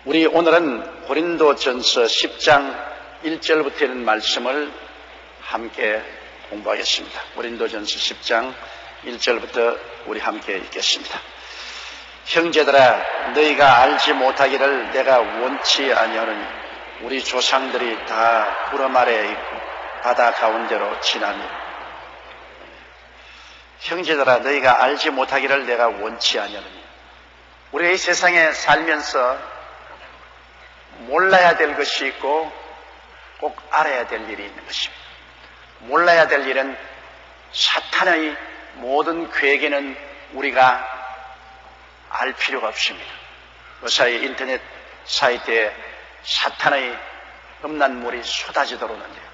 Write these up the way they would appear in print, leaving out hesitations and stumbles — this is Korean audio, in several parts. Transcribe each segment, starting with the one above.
우리 오늘은 고린도전서 10장 1절부터 있는 말씀을 함께 공부하겠습니다. 고린도전서 10장 1절부터 우리 함께 읽겠습니다. 형제들아, 너희가 알지 못하기를 내가 원치 아니하노니 우리 조상들이 다 구름 아래에 있고 바다 가운데로 지나니. 형제들아, 너희가 알지 못하기를 내가 원치 아니하노니, 우리가 이 세상에 살면서 몰라야 될 것이 있고 꼭 알아야 될 일이 있는 것입니다. 몰라야 될 일은 사탄의 모든 계획에는 우리가 알 필요가 없습니다. 요사이 인터넷 사이트에 사탄의 음란물이 쏟아지도록 하는데요.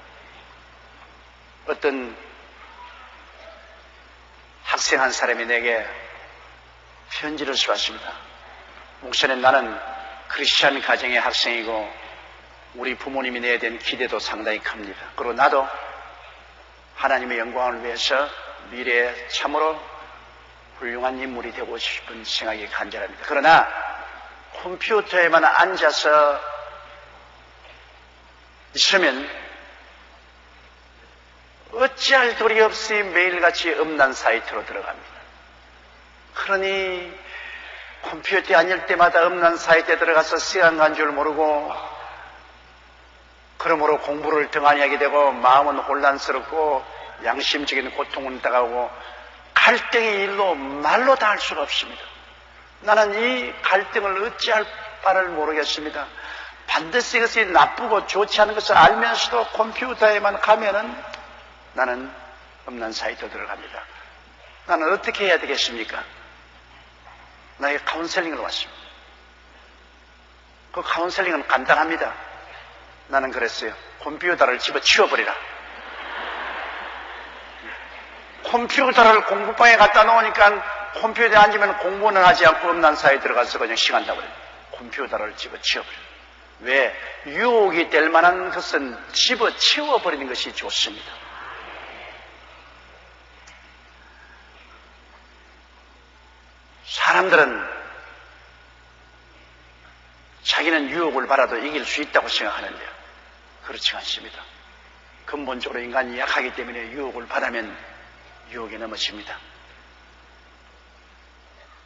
어떤 학생 한 사람이 내게 편지를 써왔습니다. 목사님, 나는 크리스찬 가정의 학생이고 우리 부모님이 내에 대한 기대도 상당히 큽니다. 그리고 나도 하나님의 영광을 위해서 미래에 참으로 훌륭한 인물이 되고 싶은 생각이 간절합니다. 그러나 컴퓨터에만 앉아서 있으면 어찌할 도리 없이 매일같이 음란 사이트로 들어갑니다. 그러니 컴퓨터에 앉을 때마다 음란 사이트에 들어가서 시간 간 줄 모르고, 그러므로 공부를 더 많이 하게 되고 마음은 혼란스럽고 양심적인 고통은 다가오고 갈등의 일로 말로 다 할 수가 없습니다. 나는 이 갈등을 어찌할 바를 모르겠습니다. 반드시 이것이 나쁘고 좋지 않은 것을 알면서도 컴퓨터에만 가면은 나는 음란 사이트로 들어갑니다. 나는 어떻게 해야 되겠습니까? 나에게 카운셀링을 왔습니다. 그 카운셀링은 간단합니다. 나는 그랬어요. 컴퓨터를 집어치워버리라. 컴퓨터를 공부방에 갖다 놓으니까 컴퓨터에 앉으면 공부는 하지 않고 음란 사이에 들어가서 그냥 시간 다 버려요. 컴퓨터를 집어치워버려요. 왜? 유혹이 될 만한 것은 집어치워버리는 것이 좋습니다. 사람들은 자기는 유혹을 받아도 이길 수 있다고 생각하는데요, 그렇지 않습니다. 근본적으로 인간이 약하기 때문에 유혹을 받으면 유혹에 넘어집니다.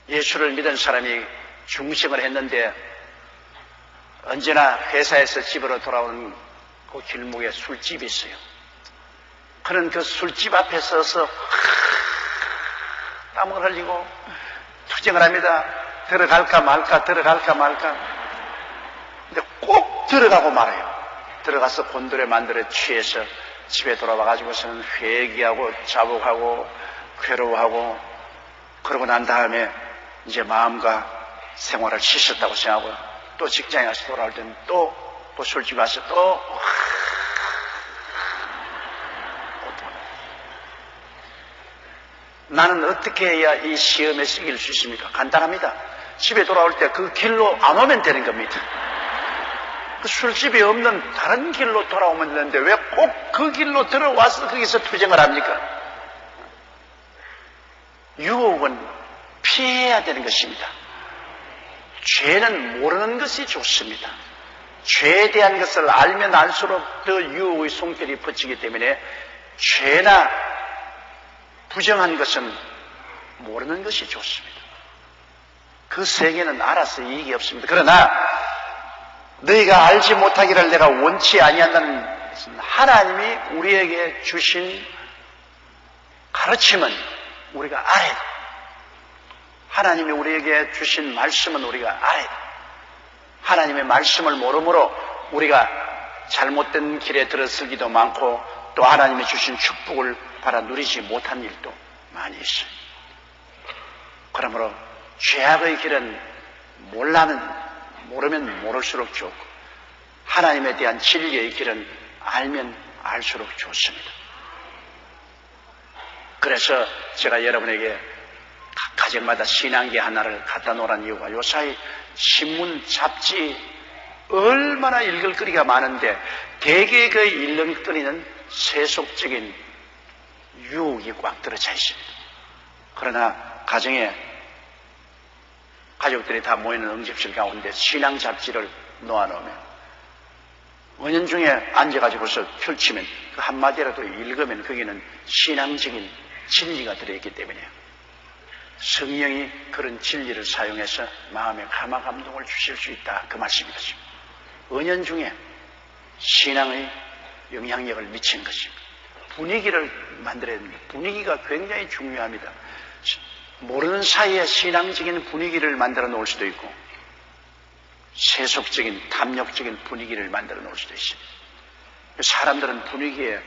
예수를 믿은 사람이 중생을 했는데 언제나 회사에서 집으로 돌아오는 그 길목에 술집이 있어요. 그는 그 술집 앞에 서서 땀을 흘리고 투쟁을 합니다. 들어갈까 말까, 들어갈까 말까. 근데 꼭 들어가고 말아요. 들어가서 곤드레 만드레 취해서 집에 돌아와가지고서는 회개하고 자복하고 괴로워하고, 그러고 난 다음에 이제 마음과 생활을 씻었다고 생각하고 또 직장에 가서 돌아올 때는 또 그 술집 가서 또 나는 어떻게 해야 이 시험에서 이길 수 있습니까? 간단합니다. 집에 돌아올 때 그 길로 안 오면 되는 겁니다. 그 술집이 없는 다른 길로 돌아오면 되는데 왜 꼭 그 길로 들어와서 거기서 투쟁을 합니까? 유혹은 피해야 되는 것입니다. 죄는 모르는 것이 좋습니다. 죄에 대한 것을 알면 알수록 더 유혹의 손길이 퍼지기 때문에 죄나 부정한 것은 모르는 것이 좋습니다. 그 세계는 알아서 이익이 없습니다. 그러나 너희가 알지 못하기를 내가 원치 아니한다는 것은 하나님이 우리에게 주신 가르침은 우리가 알아야 돼. 하나님이 우리에게 주신 말씀은 우리가 알아야 돼. 하나님의 말씀을 모르므로 우리가 잘못된 길에 들어서기도 많고 또 하나님이 주신 축복을 받아 누리지 못한 일도 많이 있어요. 그러므로 죄악의 길은 모르면 모를수록 좋고 하나님에 대한 진리의 길은 알면 알수록 좋습니다. 그래서 제가 여러분에게 각 가정마다 신앙기 하나를 갖다 놓으란 이유가 요사이 신문, 잡지 얼마나 읽을 거리가 많은데 대개 그 읽을 거리는 세속적인 유혹이 꽉 들어차 있습니다. 그러나 가정에 가족들이 다 모이는 응접실 가운데 신앙 잡지를 놓아놓으면 은연중에 앉아가지고서 펼치면 그 한마디라도 읽으면 거기는 신앙적인 진리가 들어있기 때문에 성령이 그런 진리를 사용해서 마음에 감화감동을 주실 수 있다, 그 말씀인 것입니다. 은연중에 신앙의 영향력을 미치는 것입니다. 분위기를 만들어야 됩니다. 분위기가 굉장히 중요합니다. 모르는 사이에 신앙적인 분위기를 만들어 놓을 수도 있고 세속적인 탐욕적인 분위기를 만들어 놓을 수도 있습니다. 사람들은 분위기에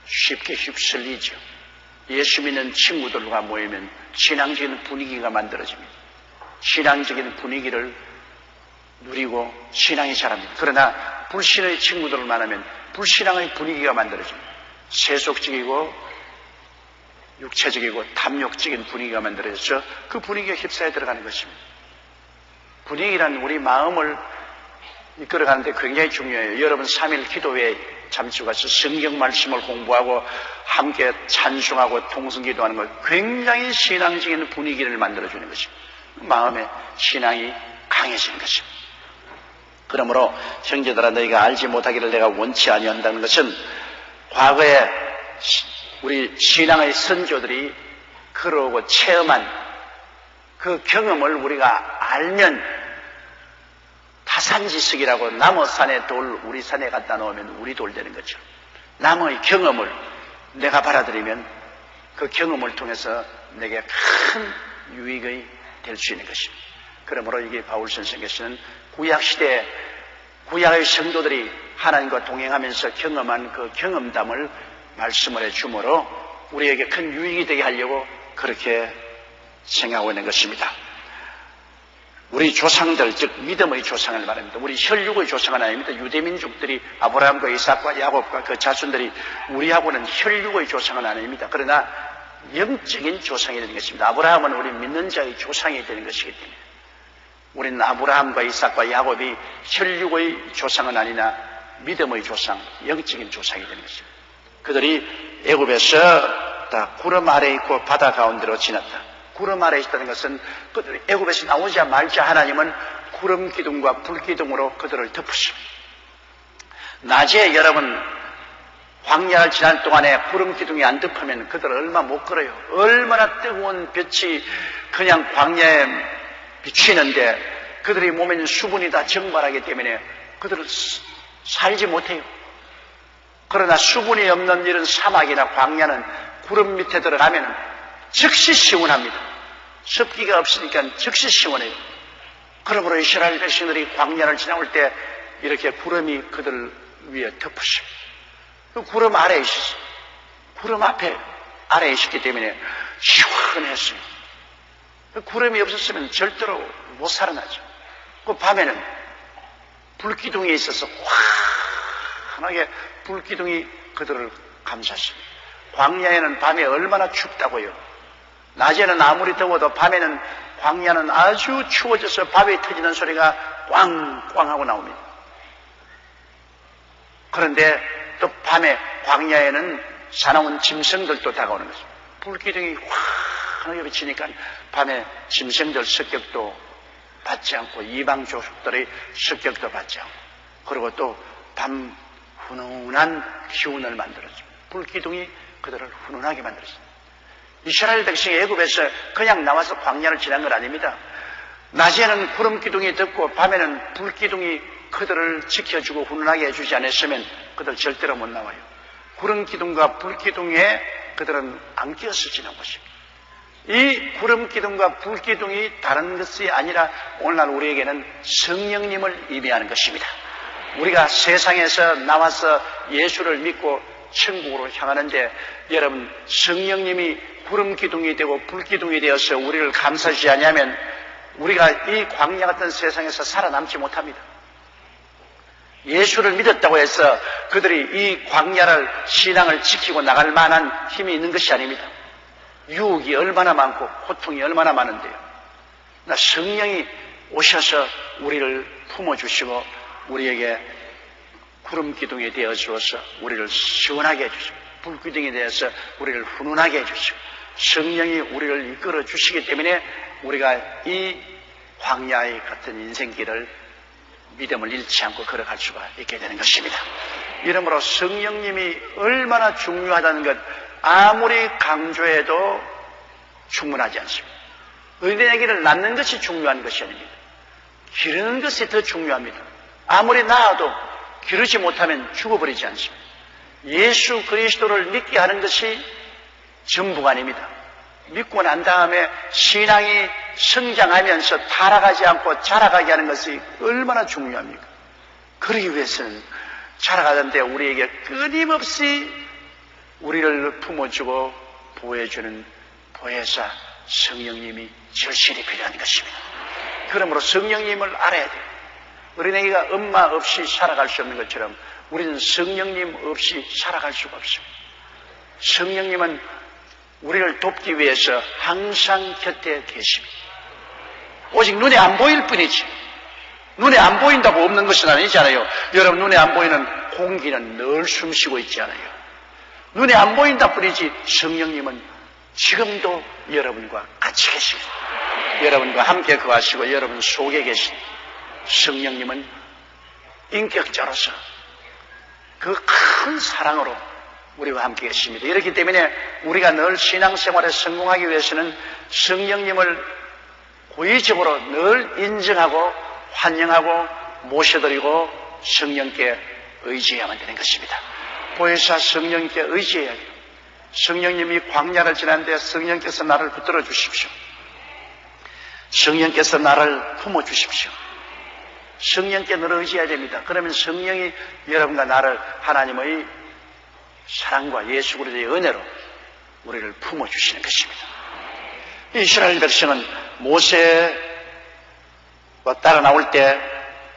쉽게 휩쓸리죠. 예수 믿는 친구들과 모이면 신앙적인 분위기가 만들어집니다. 신앙적인 분위기를 누리고 신앙이 자랍니다. 그러나 불신의 친구들을 만나면 불신앙의 분위기가 만들어집니다. 세속적이고 육체적이고 탐욕적인 분위기가 만들어져서 그 분위기에 휩싸여 들어가는 것입니다. 분위기란 우리 마음을 이끌어가는데 굉장히 중요해요. 여러분 3일 기도회에 잠시 가서 성경 말씀을 공부하고 함께 찬송하고 통성기도하는 것 굉장히 신앙적인 분위기를 만들어주는 것입니다. 마음의 신앙이 강해지는 것입니다. 그러므로 형제들아 너희가 알지 못하기를 내가 원치 아니한다는 것은 과거에 우리 신앙의 선조들이 걸어오고 체험한 그 경험을 우리가 알면 타산지석이라고 남의 산에 돌 우리 산에 갖다 놓으면 우리 돌 되는 거죠. 남의 경험을 내가 받아들이면 그 경험을 통해서 내게 큰 유익이 될 수 있는 것입니다. 그러므로 이게 바울 선생께서는 구약시대에 구약의 성도들이 하나님과 동행하면서 경험한 그 경험담을 말씀을 해주므로 우리에게 큰 유익이 되게 하려고 그렇게 생각하고 있는 것입니다. 우리 조상들, 즉 믿음의 조상을 말합니다. 우리 혈육의 조상은 아닙니다. 유대민족들이 아브라함과 이삭과 야곱과 그 자손들이 우리하고는 혈육의 조상은 아닙니다. 그러나 영적인 조상이 되는 것입니다. 아브라함은 우리 믿는 자의 조상이 되는 것이기 때문에 우리는 아브라함과 이삭과 야곱이 혈육의 조상은 아니나 믿음의 조상, 영적인 조상이 되는 것입니다. 그들이 애굽에서 다 구름 아래에 있고 바다 가운데로 지났다. 구름 아래에 있다는 것은 그들이 애굽에서 나오자 말자 하나님은 구름 기둥과 불 기둥으로 그들을 덮으십니다. 낮에 여러분 광야를 지날 동안에 구름 기둥이 안 덮으면 그들 얼마 못 걸어요. 얼마나 뜨거운 빛이 그냥 광야에 비치는데 그들의 몸에 있는 수분이 다 증발하기 때문에 그들을 살지 못해요. 그러나 수분이 없는 이런 사막이나 광야는 구름 밑에 들어가면 즉시 시원합니다. 습기가 없으니까 즉시 시원해요. 그러므로 이스라엘 백성들이 광야를 지나올 때 이렇게 구름이 그들 위에 덮으십니다. 그 구름 아래에 있었어요. 구름 앞에 아래에 있었기 때문에 시원했어요. 그 구름이 없었으면 절대로 못 살아나죠. 그 밤에는 불기둥이 있어서 환하게 불기둥이 그들을 감쌌습니다. 광야에는 밤에 얼마나 춥다고요. 낮에는 아무리 더워도 밤에는 광야는 아주 추워져서 바위 터지는 소리가 꽝꽝 하고 나옵니다. 그런데 또 밤에 광야에는 사나운 짐승들도 다가오는 것입니다. 불기둥이 환하게 비치니까 밤에 짐승들 습격도 받지 않고 이방 족속들의 습격도 받지 않고 그리고 또 밤 훈훈한 기운을 만들었습니다. 불기둥이 그들을 훈훈하게 만들었습니다. 이스라엘 백성이 애굽에서 그냥 나와서 광야를 지난 건 아닙니다. 낮에는 구름 기둥이 덮고 밤에는 불 기둥이 그들을 지켜주고 훈훈하게 해주지 않았으면 그들 절대로 못 나와요. 구름 기둥과 불 기둥에 그들은 안 끼어서 지난 것입니다. 이 구름 기둥과 불 기둥이 다른 것이 아니라 오늘날 우리에게는 성령님을 의미하는 것입니다. 우리가 세상에서 나와서 예수를 믿고 천국으로 향하는데 여러분 성령님이 구름 기둥이 되고 불 기둥이 되어서 우리를 감싸주지 않으면 우리가 이 광야 같은 세상에서 살아남지 못합니다. 예수를 믿었다고 해서 그들이 이 광야를 신앙을 지키고 나갈 만한 힘이 있는 것이 아닙니다. 유혹이 얼마나 많고 고통이 얼마나 많은데요. 성령이 오셔서 우리를 품어주시고 우리에게 구름 기둥이 되어 주어서 우리를 시원하게 해주시고 불 기둥이 되어서 우리를 훈훈하게 해주시고 성령이 우리를 이끌어 주시기 때문에 우리가 이 광야의 같은 인생길을 믿음을 잃지 않고 걸어갈 수가 있게 되는 것입니다. 이러므로 성령님이 얼마나 중요하다는 것 아무리 강조해도 충분하지 않습니다. 어린아기를 낳는 것이 중요한 것이 아닙니다. 기르는 것이 더 중요합니다. 아무리 낳아도 기르지 못하면 죽어버리지 않습니다. 예수 그리스도를 믿게 하는 것이 전부가 아닙니다. 믿고 난 다음에 신앙이 성장하면서 타락하지 않고 자라가게 하는 것이 얼마나 중요합니까? 그러기 위해서는 자라가는데 우리에게 끊임없이 우리를 품어주고 보호해주는 보혜사 성령님이 절실히 필요한 것입니다. 그러므로 성령님을 알아야 돼요. 어린아이가 엄마 없이 살아갈 수 없는 것처럼 우리는 성령님 없이 살아갈 수가 없습니다. 성령님은 우리를 돕기 위해서 항상 곁에 계십니다. 오직 눈에 안 보일 뿐이지. 눈에 안 보인다고 없는 것은 아니잖아요. 여러분 눈에 안 보이는 공기는 늘 숨쉬고 있잖아요. 눈에 안 보인다 뿐이지 성령님은 지금도 여러분과 같이 계십니다. 여러분과 함께 거하시고 여러분 속에 계신 성령님은 인격자로서 그 큰 사랑으로 우리와 함께 계십니다. 이렇기 때문에 우리가 늘 신앙생활에 성공하기 위해서는 성령님을 고의적으로 늘 인정하고 환영하고 모셔드리고 성령께 의지해야만 되는 것입니다. 보혜사 성령께 의지해야 돼요. 성령님이 광야를 지났는데 성령께서 나를 붙들어 주십시오. 성령께서 나를 품어 주십시오. 성령께 늘 의지해야 됩니다. 그러면 성령이 여러분과 나를 하나님의 사랑과 예수 그리스도의 은혜로 우리를 품어 주시는 것입니다. 이스라엘 백성은 모세와 따라 나올 때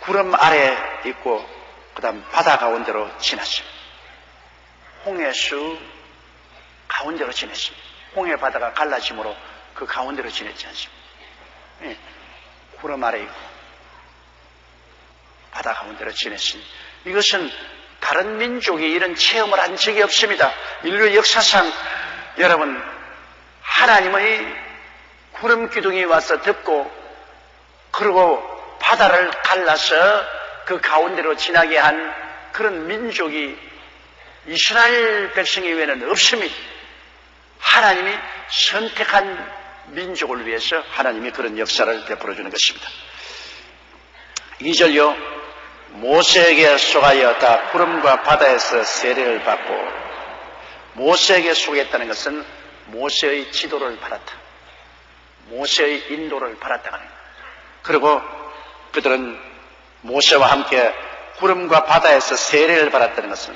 구름 아래 있고 그다음 바다 가운데로 지났습니다. 홍해수 가운데로 지냈습니다. 홍해 바다가 갈라짐으로 그 가운데로 지냈지 않습니까? 예, 구름 아래 있고 바다 가운데로 지냈으니 이것은 다른 민족이 이런 체험을 한 적이 없습니다. 인류 역사상 여러분 하나님의 구름 기둥이 와서 덮고 그리고 바다를 갈라서 그 가운데로 지나게 한 그런 민족이 이스라엘 백성 이외에는 없습니다. 하나님이 선택한 민족을 위해서 하나님이 그런 역사를 베풀어 주는 것입니다. 2절요. 모세에게 속하여 다 구름과 바다에서 세례를 받고 모세에게 속했다는 것은 모세의 지도를 받았다. 모세의 인도를 받았다는 거예요. 그리고 그들은 모세와 함께 구름과 바다에서 세례를 받았다는 것은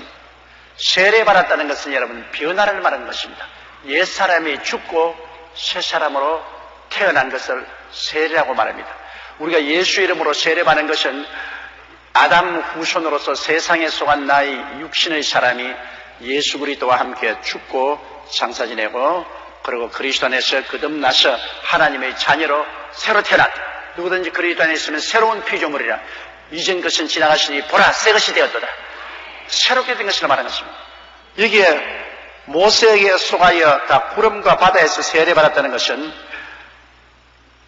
세례 받았다는 것은 여러분 변화를 말하는 것입니다. 옛사람이 죽고 새 사람으로 태어난 것을 세례라고 말합니다. 우리가 예수 이름으로 세례 받는 것은 아담 후손으로서 세상에 속한 나의 육신의 사람이 예수 그리스도와 함께 죽고 장사 지내고 그리고 그리스도 안에서 거듭나서 하나님의 자녀로 새로 태어났다. 누구든지 그리스도 안에 있으면 새로운 피조물이라. 이전 것은 지나가시니 보라 새 것이 되었도다. 새롭게 된 것을 말하는 것입니다. 여기에 모세에게 속하여 다 구름과 바다에서 세례받았다는 것은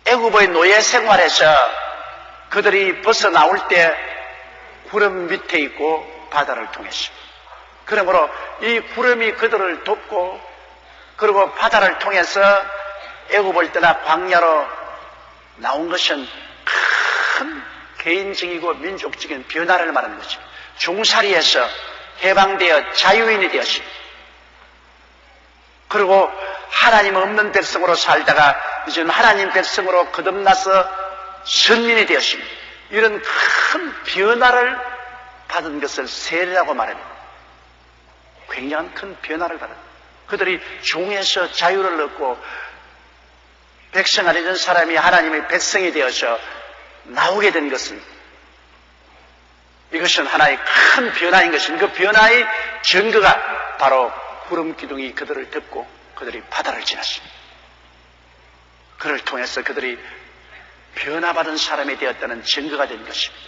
애굽의 노예 생활에서 그들이 벗어나올 때 구름 밑에 있고 바다를 통했습니다. 그러므로 이 구름이 그들을 돕고 그리고 바다를 통해서 애굽을 떠나 광야로 나온 것은 큰 개인적이고 민족적인 변화를 말하는 것입니다. 종살이에서 해방되어 자유인이 되었습니다. 그리고 하나님 없는 백성으로 살다가 이제는 하나님 백성으로 거듭나서 선민이 되었습니다. 이런 큰 변화를 받은 것을 세례라고 말합니다. 굉장한 큰 변화를 받았습니다. 그들이 종에서 자유를 얻고 백성 아니던 사람이 하나님의 백성이 되어서 나오게 된 것은 이것은 하나의 큰 변화인 것입니다. 그 변화의 증거가 바로 구름 기둥이 그들을 덮고 그들이 바다를 지났습니다. 그를 통해서 그들이 변화받은 사람이 되었다는 증거가 된 것입니다.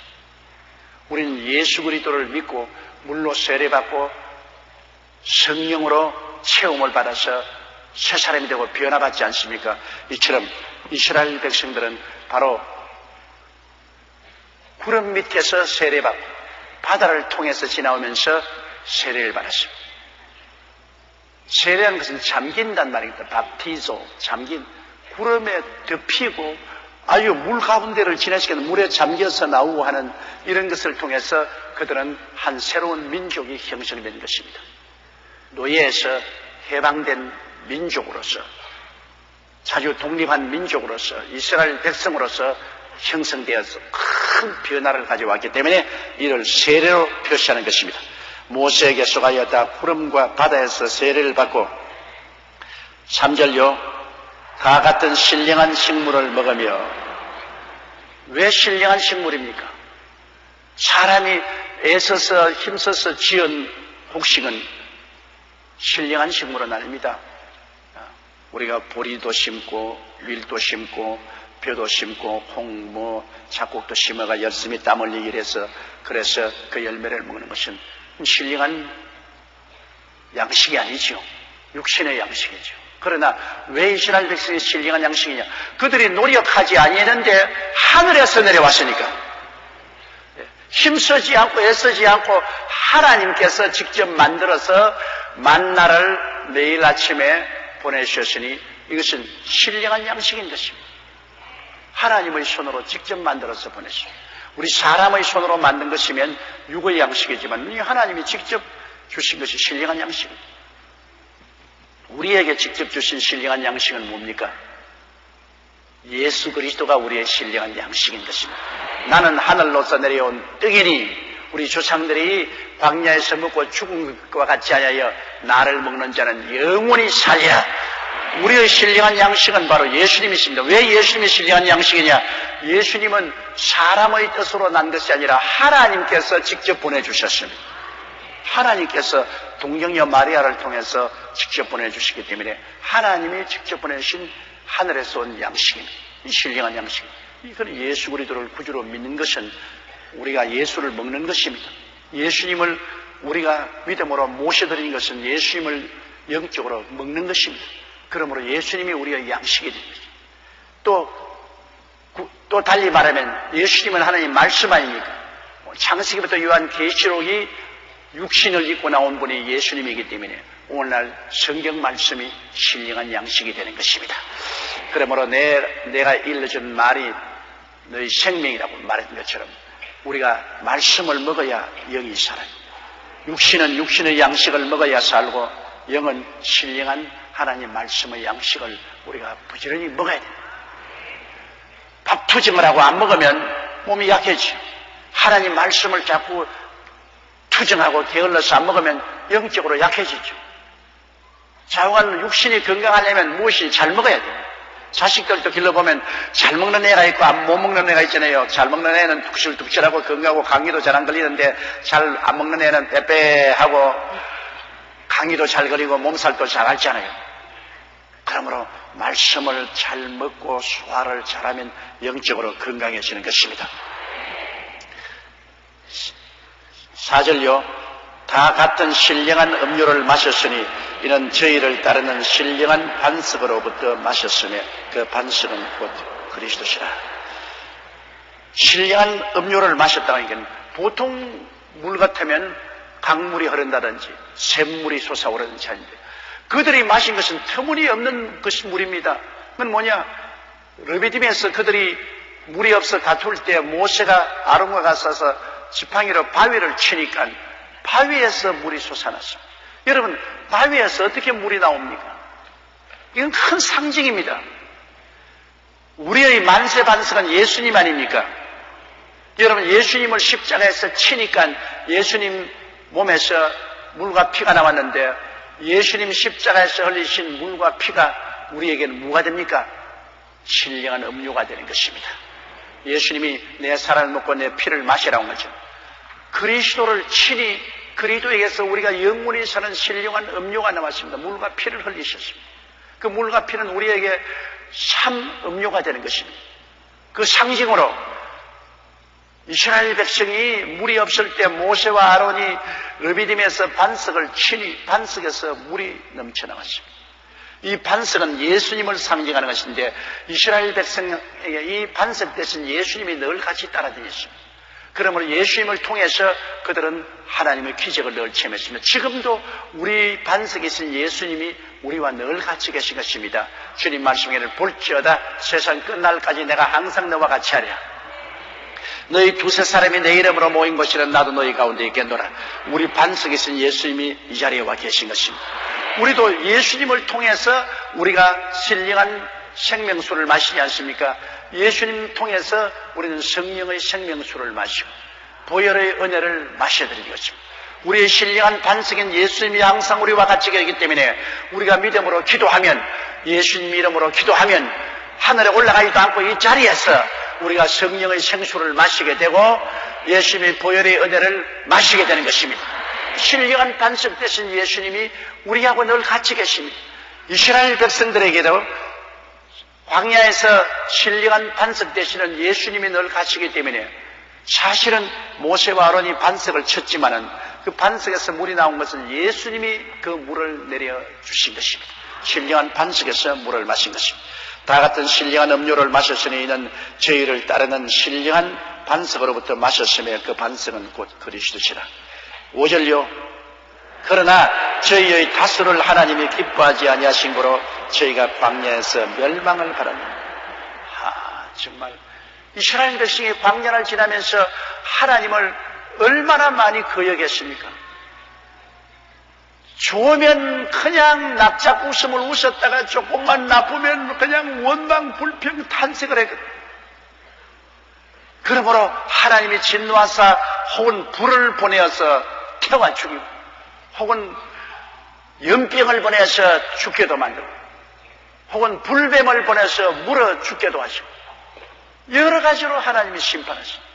우리는 예수 그리스도를 믿고 물로 세례받고 성령으로 체험을 받아서 새 사람이 되고 변화받지 않습니까? 이처럼 이스라엘 백성들은 바로 구름 밑에서 세례받고 바다를 통해서 지나오면서 세례를 받았습니다. 세례하는 것은 잠긴단 말입니다. 밥티조, 잠긴. 구름에 덮이고 아유 물 가운데를 지나시게는 물에 잠겨서 나오고 하는 이런 것을 통해서 그들은 한 새로운 민족이 형성된 것입니다. 노예에서 해방된 민족으로서, 자주 독립한 민족으로서, 이스라엘 백성으로서 형성되어서 큰 변화를 가져왔기 때문에 이를 세례로 표시하는 것입니다. 모세에게 속하였다 구름과 바다에서 세례를 받고 3절요 다 같은 신령한 식물을 먹으며. 왜 신령한 식물입니까? 사람이 애써서 힘써서 지은 곡식은 신령한 식물은 아닙니다. 우리가 보리도 심고 밀도 심고 벼도 심고 콩, 잡곡도 심어가 열심히 땀 흘리기 위해서 그래서 그 열매를 먹는 것은 신령한 양식이 아니죠. 육신의 양식이죠. 그러나 왜 이스라엘 백성이 신령한 양식이냐? 그들이 노력하지 아니했는데 하늘에서 내려왔으니까. 힘쓰지 않고 애쓰지 않고 하나님께서 직접 만들어서 만나를 매일 아침에 보내주셨으니 이것은 신령한 양식인 것입니다. 하나님의 손으로 직접 만들어서 보내십니다. 우리 사람의 손으로 만든 것이면 육의 양식이지만 하나님이 직접 주신 것이 신령한 양식입니다. 우리에게 직접 주신 신령한 양식은 뭡니까? 예수 그리스도가 우리의 신령한 양식인 것입니다. 나는 하늘로서 내려온 떡이니 우리 조상들이 광야에서 먹고 죽은 것과 같이 하여 나를 먹는 자는 영원히 살리라. 우리의 신령한 양식은 바로 예수님이십니다. 왜 예수님이 신령한 양식이냐? 예수님은 사람의 뜻으로 난 것이 아니라 하나님께서 직접 보내주셨습니다. 하나님께서 동정녀 마리아를 통해서 직접 보내주시기 때문에 하나님이 직접 보내주신 하늘에서 온 양식입니다. 이 신령한 양식. 이건 예수 그리스도를 구주로 믿는 것은 우리가 예수를 먹는 것입니다. 예수님을 우리가 믿음으로 모셔드리는 것은 예수님을 영적으로 먹는 것입니다. 그러므로 예수님이 우리의 양식이 됩니다. 또 달리 말하면 예수님은 하나님 말씀 아닙니까? 창세기부터 요한계시록이 육신을 입고 나온 분이 예수님이기 때문에 오늘날 성경 말씀이 신령한 양식이 되는 것입니다. 그러므로 내가 일러준 말이 너희 생명이라고 말했던 것처럼 우리가 말씀을 먹어야 영이 살아요. 육신은 육신의 양식을 먹어야 살고 영은 신령한 하나님 말씀의 양식을 우리가 부지런히 먹어야 돼요. 밥 투정을 하고 안 먹으면 몸이 약해지죠. 하나님 말씀을 자꾸 투정하고 게을러서 안 먹으면 영적으로 약해지죠. 자원한 육신이 건강하려면 무엇이 잘 먹어야 돼요. 자식들도 길러보면 잘 먹는 애가 있고 못 먹는 애가 있잖아요. 잘 먹는 애는 뚝실뚝실하고 건강하고 감기도 잘 안 걸리는데 잘 안 먹는 애는 빼빼하고 감기도 잘 걸리고 몸살도 잘 앓잖아요. 그러므로 말씀을 잘 먹고 소화를 잘하면 영적으로 건강해지는 것입니다. 4절요. 다 같은 신령한 음료를 마셨으니 이는 저희를 따르는 신령한 반석으로부터 마셨으며 그 반석은 곧 그리스도시라. 신령한 음료를 마셨다는 건 보통 물 같으면 강물이 흐른다든지 샘물이 솟아오르는지 아닌데 그들이 마신 것은 터무니없는 것이 물입니다. 그건 뭐냐? 르비딤에서 그들이 물이 없어 다툴 때 모세가 아론과 가서 지팡이로 바위를 치니까 바위에서 물이 솟아났습니다. 여러분, 바위에서 어떻게 물이 나옵니까? 이건 큰 상징입니다. 우리의 만세 반석은 예수님 아닙니까? 여러분, 예수님을 십자가에서 치니까 예수님 몸에서 물과 피가 나왔는데 예수님 십자가에서 흘리신 물과 피가 우리에게는 뭐가 됩니까? 신령한 음료가 되는 것입니다. 예수님이 내 살을 먹고 내 피를 마시라는 거죠. 그리스도를 치니 그리스도에게서 우리가 영원히 사는 신령한 음료가 나왔습니다. 물과 피를 흘리셨습니다. 그 물과 피는 우리에게 참 음료가 되는 것입니다. 그 상징으로 이스라엘 백성이 물이 없을 때 모세와 아론이 르비딤에서 반석을 치니 반석에서 물이 넘쳐나왔습니다. 이 반석은 예수님을 상징하는 것인데 이스라엘 백성에게 이 반석 대신 예수님이 늘 같이 따라다녔습니다. 그러므로 예수님을 통해서 그들은 하나님의 기적을 늘 체험했습니다. 지금도 우리 반석이신 예수님이 우리와 늘 같이 계신 것입니다. 주님 말씀에는 볼지어다 세상 끝날까지 내가 항상 너와 같이 하리라. 너희 두세 사람이 내 이름으로 모인 곳이라 나도 너희 가운데 있겠노라. 우리 반석이신 예수님이 이 자리에 와 계신 것입니다. 우리도 예수님을 통해서 우리가 신령한 생명수를 마시지 않습니까? 예수님 통해서 우리는 성령의 생명수를 마시고 보혈의 은혜를 마셔드리는 것입니다. 우리의 신령한 반석인 예수님이 항상 우리와 같이 계시기 때문에 우리가 믿음으로 기도하면, 예수님 이름으로 기도하면 하늘에 올라가지도 않고 이 자리에서 우리가 성령의 생수를 마시게 되고 예수님의 보혈의 은혜를 마시게 되는 것입니다. 신령한 반석 되신 예수님이 우리하고 늘 같이 계십니다. 이스라엘 백성들에게도 광야에서 신령한 반석 되시는 예수님이 늘 가시기 때문에 사실은 모세와 아론이 반석을 쳤지만은 그 반석에서 물이 나온 것은 예수님이 그 물을 내려주신 것입니다. 신령한 반석에서 물을 마신 것입니다. 다 같은 신령한 음료를 마셨으니 이는 저희를 따르는 신령한 반석으로부터 마셨으며 그 반석은 곧 그리스도시라. 5절요. 그러나 저희의 다수를 하나님이 기뻐하지 아니하신 거로 저희가 광야에서 멸망을 바랍니다. 정말 이스라엘 백성이 광야를 지나면서 하나님을 얼마나 많이 거역했습니까? 좋으면 그냥 납작 웃음을 웃었다가 조금만 나쁘면 그냥 원망 불평 탄식을 했거든. 그러므로 하나님이 진노하사 혹은 불을 보내어서 태워 죽이고 혹은 연병을 보내서 죽게도 만들고 혹은 불뱀을 보내서 물어 죽게도 하시고 여러 가지로 하나님이 심판하십니다.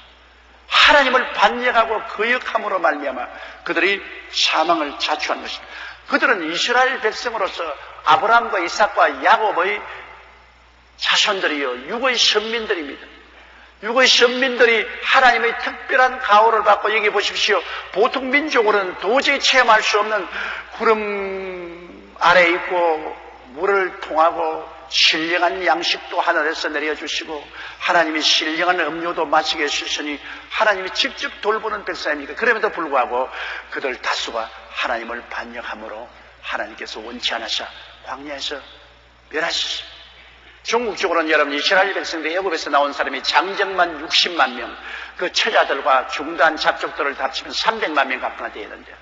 하나님을 반역하고 거역함으로 말미암아 그들이 사망을 자초한 것입니다. 그들은 이스라엘 백성으로서 아브라함과 이삭과 야곱의 자손들이요 육의 선민들입니다. 육의 선민들이 하나님의 특별한 가호를 받고 여기 보십시오. 보통 민족으로는 도저히 체험할 수 없는 구름 아래에 있고 물을 통하고 신령한 양식도 하늘에서 내려주시고 하나님이 신령한 음료도 마시게 해주시니 하나님이 직접 돌보는 백성입니까? 그럼에도 불구하고 그들 다수가 하나님을 반역함으로 하나님께서 원치 않으셔 광야에서 멸하셨습니다. 중국적으로는 여러분 이스라엘 백성들 애굽에서 나온 사람이 장정만 60만 명, 그 처자들과 중단 잡족들을 다 합치면 300만 명 가까이 되는데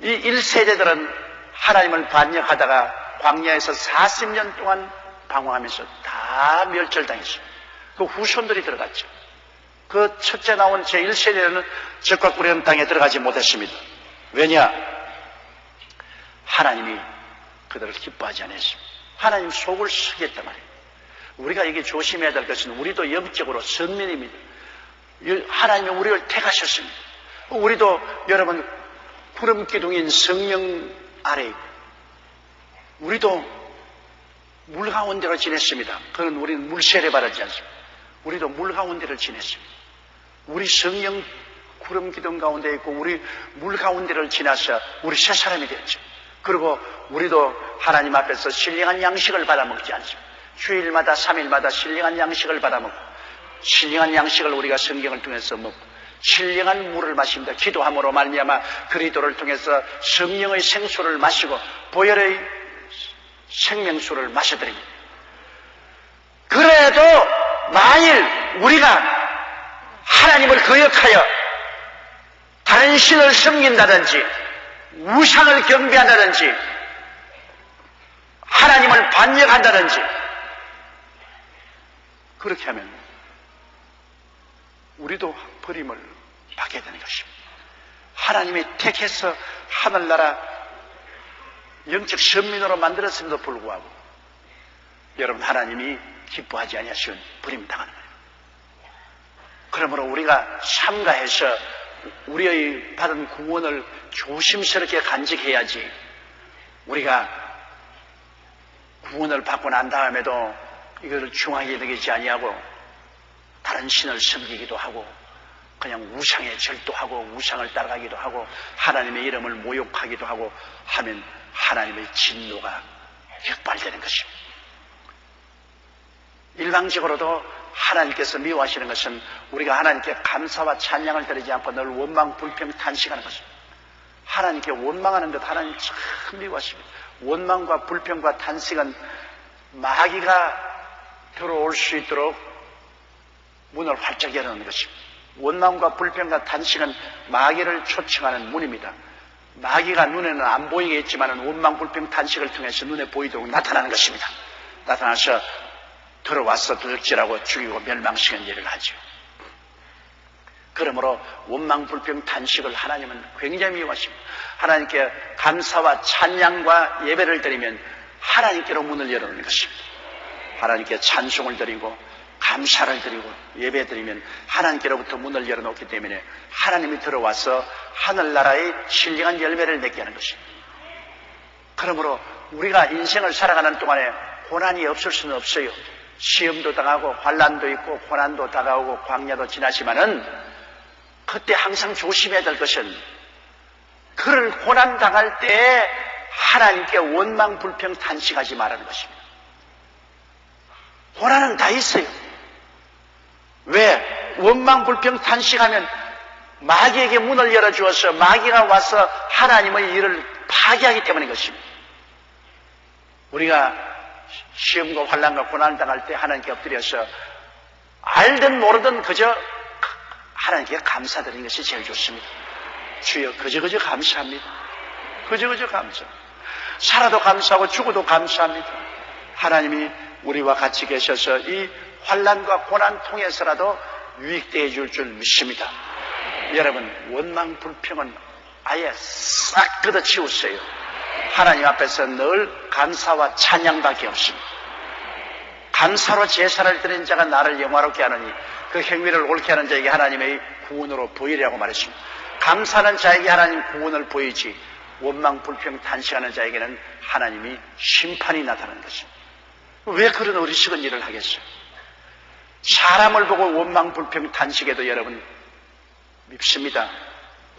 이 1세대들은 하나님을 반역하다가 광야에서 40년 동안 방황하면서 다 멸절당했어요. 그 후손들이 들어갔죠. 그 첫째 나온 제1세대는 적과 꾸려는 땅에 들어가지 못했습니다. 왜냐? 하나님이 그들을 기뻐하지 않았습니다. 하나님 속을 쓰겠단 말이에요. 우리가 이게 조심해야 될 것은 우리도 영적으로 선민입니다. 하나님이 우리를 택하셨습니다. 우리도 여러분 구름 기둥인 성령 아래 있고 우리도 물 가운데로 지냈습니다. 그건 우리는 물세례 받았지 않습니까? 우리도 물 가운데를 지냈습니다. 우리 성령 구름 기둥 가운데 있고 우리 물 가운데를 지나서 우리 새 사람이 되었죠. 그리고 우리도 하나님 앞에서 신령한 양식을 받아먹지 않습니다. 주일마다 3일마다 신령한 양식을 받아먹고 신령한 양식을 우리가 성경을 통해서 먹고 신령한 물을 마십니다. 기도함으로 말미암아 그리스도를 통해서 성령의 생수를 마시고 보혈의 생명수를 마셔드립니다. 그래도 만일 우리가 하나님을 거역하여 다른 신을 섬긴다든지 우상을 경배한다든지 하나님을 반역한다든지 그렇게 하면 우리도 버림을 받게 되는 것입니다. 하나님이 택해서 하늘나라 영적 선민으로 만들었음에도 불구하고 여러분 하나님이 기뻐하지 아니하시면 버림당하는 거예요. 그러므로 우리가 삼가해서 우리의 받은 구원을 조심스럽게 간직해야지 우리가 구원을 받고 난 다음에도 이것을 중하게 여기지 아니하고 다른 신을 섬기기도 하고 그냥 우상에 절도하고 우상을 따라가기도 하고 하나님의 이름을 모욕하기도 하고 하면 하나님의 진노가 격발되는 것입니다. 일방적으로도 하나님께서 미워하시는 것은 우리가 하나님께 감사와 찬양을 드리지 않고 늘 원망, 불평, 탄식하는 것입니다. 하나님께 원망하는 것 하나님 참 미워하십니다. 원망과 불평과 탄식은 마귀가 들어올 수 있도록 문을 활짝 열어놓는 것입니다. 원망과 불평과 탄식은 마귀를 초청하는 문입니다. 마귀가 눈에는 안 보이겠지만 원망, 불평, 탄식을 통해서 눈에 보이도록 나타나는 것입니다. 나타나서 들어와서 도적질하고 죽이고 멸망시키는 일을 하죠. 그러므로 원망, 불평, 탄식을 하나님은 굉장히 미워하십니다. 하나님께 감사와 찬양과 예배를 드리면 하나님께로 문을 열어놓는 것입니다. 하나님께 찬송을 드리고 감사를 드리고 예배 드리면 하나님께로부터 문을 열어놓기 때문에 하나님이 들어와서 하늘나라의 신령한 열매를 맺게 하는 것입니다. 그러므로 우리가 인생을 살아가는 동안에 고난이 없을 수는 없어요. 시험도 당하고 환난도 있고 고난도 다가오고 광야도 지나지만은 그때 항상 조심해야 될 것은 그를 고난 당할 때 하나님께 원망, 불평, 탄식하지 말라는 것입니다. 고난은 다 있어요. 왜? 원망, 불평, 탄식하면 마귀에게 문을 열어주어서 마귀가 와서 하나님의 일을 파괴하기 때문인 것입니다. 우리가 시험과 환난과 고난을 당할 때 하나님께 엎드려서 알든 모르든 그저 하나님께 감사드리는 것이 제일 좋습니다. 주여 그저 감사합니다. 그저 감사. 살아도 감사하고 죽어도 감사합니다. 하나님이 우리와 같이 계셔서 이 환난과 고난 통해서라도 유익되어 줄 줄 믿습니다. 여러분 원망 불평은 아예 싹 걷어치우세요. 하나님 앞에서 늘 감사와 찬양밖에 없습니다. 감사로 제사를 드린 자가 나를 영화롭게 하느니 그 행위를 옳게 하는 자에게 하나님의 구원으로 보이리라고 말했습니다. 감사하는 자에게 하나님 구원을 보이지 원망 불평 탄식하는 자에게는 하나님이 심판이 나타나는 것입니다. 왜 그런 어리석은 일을 하겠어요? 사람을 보고 원망 불평 탄식해도 여러분 밉습니다.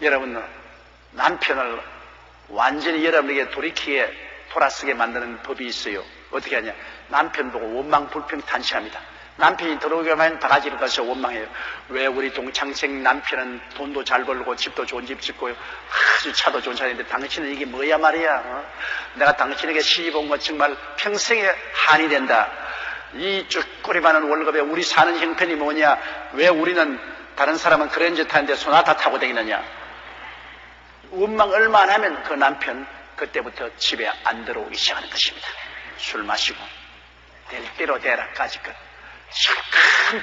여러분 남편을 완전히 여러분에게 돌아서게 만드는 법이 있어요. 어떻게 하냐? 남편 보고 원망 불평 탄식합니다. 남편이 들어오기만 바가지를 가서 원망해요. 왜 우리 동창생 남편은 돈도 잘 벌고 집도 좋은 집 짓고 아주 차도 좋은 차인데 당신은 이게 뭐야 말이야. 내가 당신에게 시집 온 거 정말 평생에 한이 된다. 이 쭉 꼬리 많은 월급에 우리 사는 형편이 뭐냐? 왜 우리는 다른 사람은 그랜저 타는데 소나타 타고 다니느냐? 원망 얼마 안 하면 그 남편 그때부터 집에 안 들어오기 시작하는 것입니다. 술 마시고 될 대로 되라까지 큰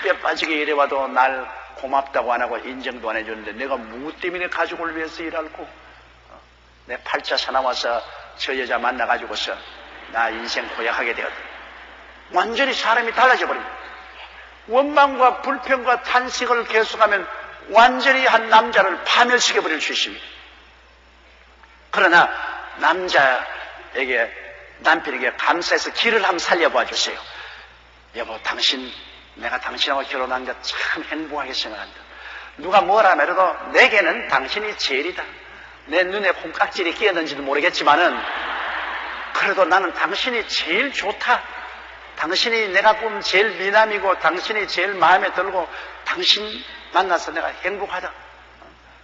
뼈 빠지게 일해와도 날 고맙다고 안 하고 인정도 안 해주는데 내가 누구 때문에 가족을 위해서 일할고 내 팔자 사나워서 저 여자 만나가지고서 나 인생 고약하게 되었다. 완전히 사람이 달라져 버립니다. 원망과 불평과 탄식을 계속하면 완전히 한 남자를 파멸시켜버릴 수 있습니다. 그러나 남편에게 감사해서 길을 한번 살려봐 주세요. 여보, 내가 당신하고 결혼한 게 참 행복하게 생각한다. 누가 뭐라 말해도 내게는 당신이 제일이다. 내 눈에 콩깍지를 끼었는지도 모르겠지만은 그래도 나는 당신이 제일 좋다. 당신이 내가 보면 제일 미남이고 당신이 제일 마음에 들고 당신 만나서 내가 행복하다.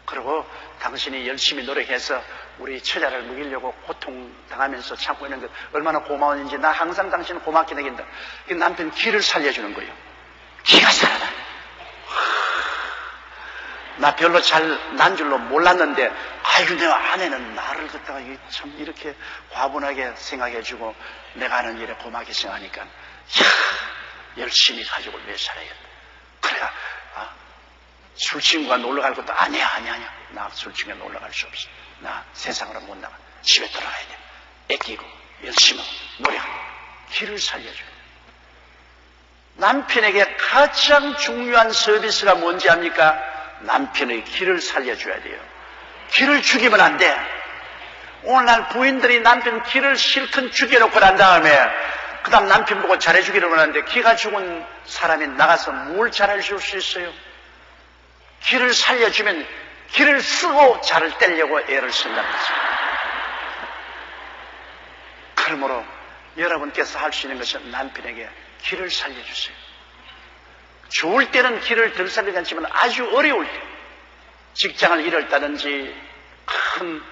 그리고 당신이 열심히 노력해서 우리 처자를 먹이려고 고통당하면서 참고 있는 것 얼마나 고마운지 나 항상 당신을 고맙게 느낀다. 남편 기를 살려주는 거예요. 기가 살아나. 나 별로 잘 난 줄로 몰랐는데 아이고 내 아내는 나를 갖다가 참 이렇게 과분하게 생각해주고 내가 하는 일에 고맙게 생각하니까 열심히 가족을 위해 살아야겠다. 그래야 술친구가 놀러 갈 것도 아니야. 나 술친구가 놀러 갈 수 없어. 나 세상으로 못 나가. 집에 돌아가야 돼. 애끼고 열심히 노력하고 길을 살려줘요. 남편에게 가장 중요한 서비스가 뭔지 압니까? 남편의 길을 살려줘야 돼요. 길을 죽이면 안 돼. 오늘날 부인들이 남편 길을 실컷 죽여놓고 난 다음에 그 다음 남편 보고 잘해주기로 하는데 기가 죽은 사람이 나가서 뭘 잘해줄 수 있어요? 길을 살려주면 길을 쓰고 잘을 떼려고 애를 쓴다는 거죠. 그러므로 여러분께서 할 수 있는 것은 남편에게 길을 살려주세요. 좋을 때는 길을 덜 살리지 않지만 아주 어려울 때, 직장을 잃었다든지 큰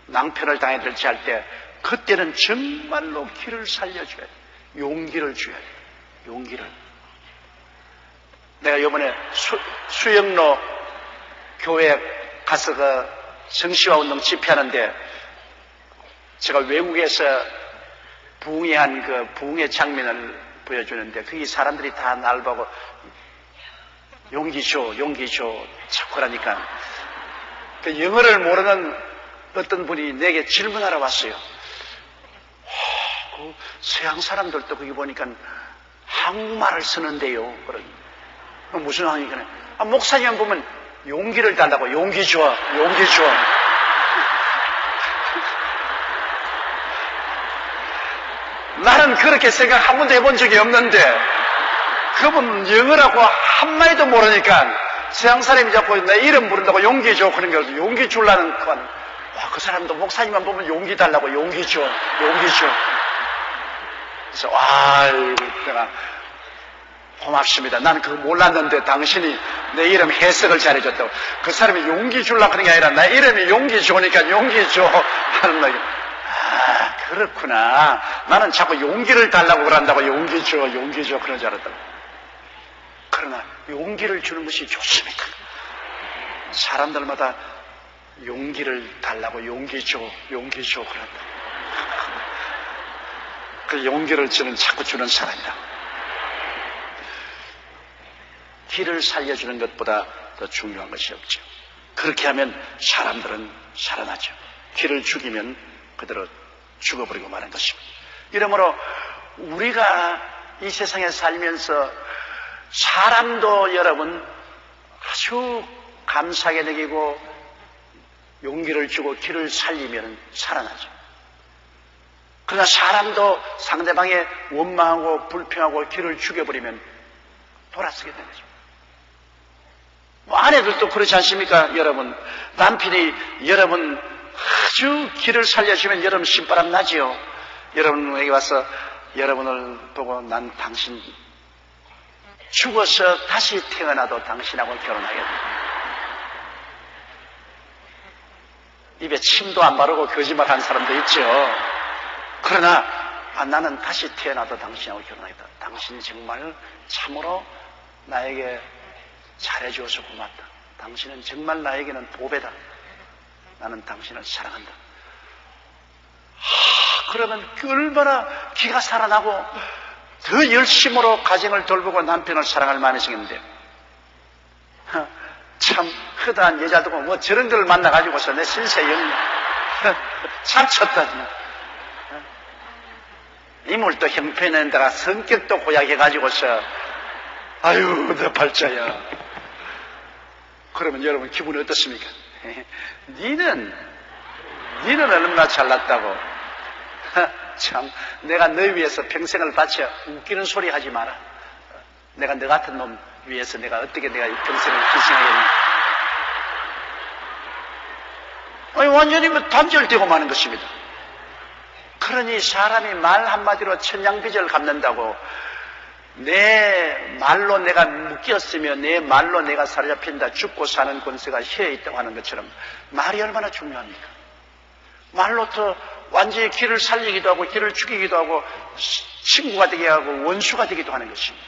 낭패를 당해들지 할 때, 그때는 정말로 길을 살려줘야 돼요. 용기를 줘야 돼요. 용기를. 내가 이번에 수영로 교회 가서 그 정시화 운동 집회하는데, 제가 외국에서 부흥회한 그 부흥회 장면을 보여주는데, 거기 사람들이 다 날 보고 용기 줘, 용기 줘 자꾸 그러니까, 그 영어를 모르는 어떤 분이 내게 질문하러 왔어요. 그 서양 사람들도 거기 보니까 한국말을 쓰는데요. 그런 무슨 상황이냐? 목사님 보면 용기를 달라고. 용기 줘, 용기 줘. 나는 그렇게 생각 한 번도 해본 적이 없는데, 그분 영어라고 한마디도 모르니까 서양 사람이 자꾸 내 이름 부른다고 용기 줘 그런 게 용기 주려는 그 사람도 목사님만 보면 용기 달라고. 용기 줘, 용기 줘. 그래서 아이고 내가 고맙습니다. 나는 그거 몰랐는데 당신이 내 이름 해석을 잘해줬다고. 그 사람이 용기 주려고 하는 게 아니라 내 이름이 용기 주니까 용기 줘 하는 거예요. 아, 그렇구나. 나는 자꾸 용기를 달라고 그런다고. 용기 줘, 용기 줘 그런 줄 알았다고. 그러나 용기를 주는 것이 좋습니다. 사람들마다 용기를 달라고. 용기 줘, 용기 줘 그런다. 그 용기를 자꾸 주는 사람이다. 길을 살려주는 것보다 더 중요한 것이 없죠. 그렇게 하면 사람들은 살아나죠. 길을 죽이면 그대로 죽어버리고 마는 것입니다. 이러므로 우리가 이 세상에 살면서 사람도 여러분 아주 감사하게 느끼고 용기를 주고 길을 살리면 살아나죠. 그러나 사람도 상대방의 원망하고 불평하고 길을 죽여버리면 돌아서게 되는 거죠. 아내들도 그렇지 않습니까? 여러분, 남편이 여러분 아주 길을 살려주면 여러분 신바람 나지요. 여러분에게 와서 여러분을 보고 난 당신 죽어서 다시 태어나도 당신하고 결혼하겠다. 입에 침도 안 바르고 거짓말 하는 사람도 있죠. 그러나 나는 다시 태어나도 당신하고 결혼하겠다. 당신 정말 참으로 나에게 잘해주어서 고맙다. 당신은 정말 나에게는 보배다. 나는 당신을 사랑한다. 그러면 얼마나 기가 살아나고 더 열심으로 가정을 돌보고 남편을 사랑할 마음이 생겼는데, 참 허다한 여자도 뭐 저런 걸 만나가지고서 내 신세 영리 참 쳤다. 이물도 형편에다가 성격도 고약해가지고서 아유 내 발자야. 그러면 여러분 기분이 어떻습니까? 니는 얼마나 잘났다고. 참 내가 너 위해서 평생을 바쳐. 웃기는 소리 하지 마라. 내가 너 같은 놈 위해서 내가 어떻게 내가 평생을 희생하겠니? 아니 완전히 뭐 단절되고 마는 것입니다. 그러니 사람이 말 한마디로 천냥빚을 갚는다고, 내 말로 내가 묶였으며 내 말로 내가 사로잡힌다, 죽고 사는 권세가 혀에 있다고 하는 것처럼 말이 얼마나 중요합니까? 말로 더 완전히 길을 살리기도 하고 길을 죽이기도 하고 친구가 되게 하고 원수가 되기도 하는 것입니다.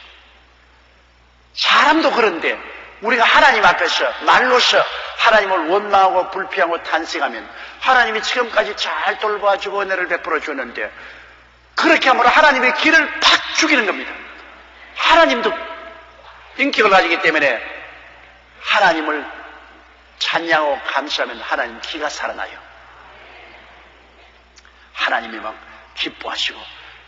사람도 그런데 우리가 하나님 앞에서 말로서 하나님을 원망하고 불피하고 탄식하면 하나님이 지금까지 잘 돌봐주고 은혜를 베풀어 주는데, 그렇게 함으로 하나님의 길을 팍 죽이는 겁니다. 하나님도 인격을 가지기 때문에 하나님을 찬양하고 감사하면 하나님 기가 살아나요. 하나님이 막 기뻐하시고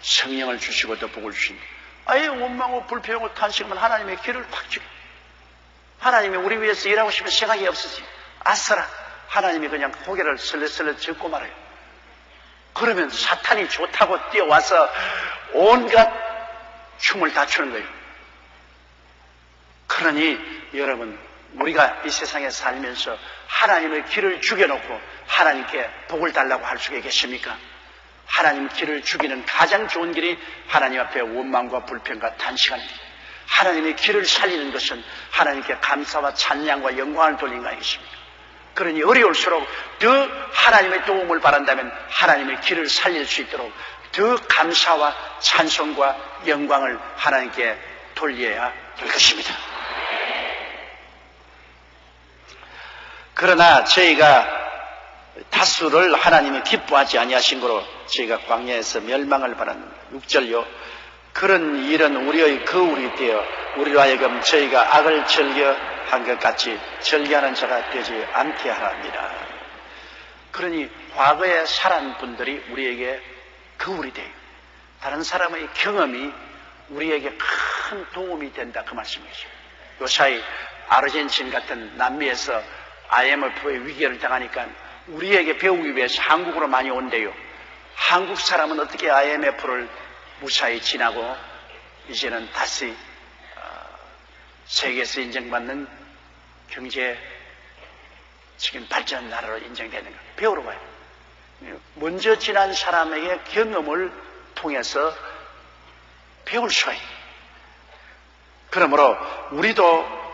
성령을 주시고 또 복을 주신다. 아예 원망하고 불평하고 탄식하면 하나님의 길을 팍 죽여. 하나님이 우리 위해서 일하고 싶은 생각이 없으지. 아싸라. 하나님이 그냥 고개를 슬렁슬렁 젓고 말아요. 그러면 사탄이 좋다고 뛰어와서 온갖 춤을 다 추는 거예요. 그러니 여러분, 우리가 이 세상에 살면서 하나님의 길을 죽여놓고 하나님께 복을 달라고 할 수 있겠습니까? 하나님 길을 죽이는 가장 좋은 길이 하나님 앞에 원망과 불평과 탄식하는 길. 하나님의 길을 살리는 것은 하나님께 감사와 찬양과 영광을 돌리는 거 아니겠습니까? 그러니 어려울수록 더 하나님의 도움을 바란다면 하나님의 길을 살릴 수 있도록 더 감사와 찬송과 영광을 하나님께 돌려야 될 것입니다. 그러나 저희가 다수를 하나님이 기뻐하지 아니하신 거로 저희가 광야에서 멸망을 바라는 6절요. 그런 일은 우리의 거울이 되어 우리로 하여금 저희가 악을 즐겨한 것 같이 즐겨하는 자가 되지 않게 하랍니다. 그러니 과거에 살아난 분들이 우리에게 거울이 돼요. 다른 사람의 경험이 우리에게 큰 도움이 된다, 그 말씀이죠. 요사이 아르헨틴 같은 남미에서 IMF의 위기를 당하니까 우리에게 배우기 위해서 한국으로 많이 온대요. 한국 사람은 어떻게 IMF를 무사히 지나고 이제는 다시 세계에서 인정받는 경제적인 발전 나라로 인정되는가 배우러 가요. 먼저 지난 사람에게 경험을 통해서 배울 수가 있어요. 그러므로 우리도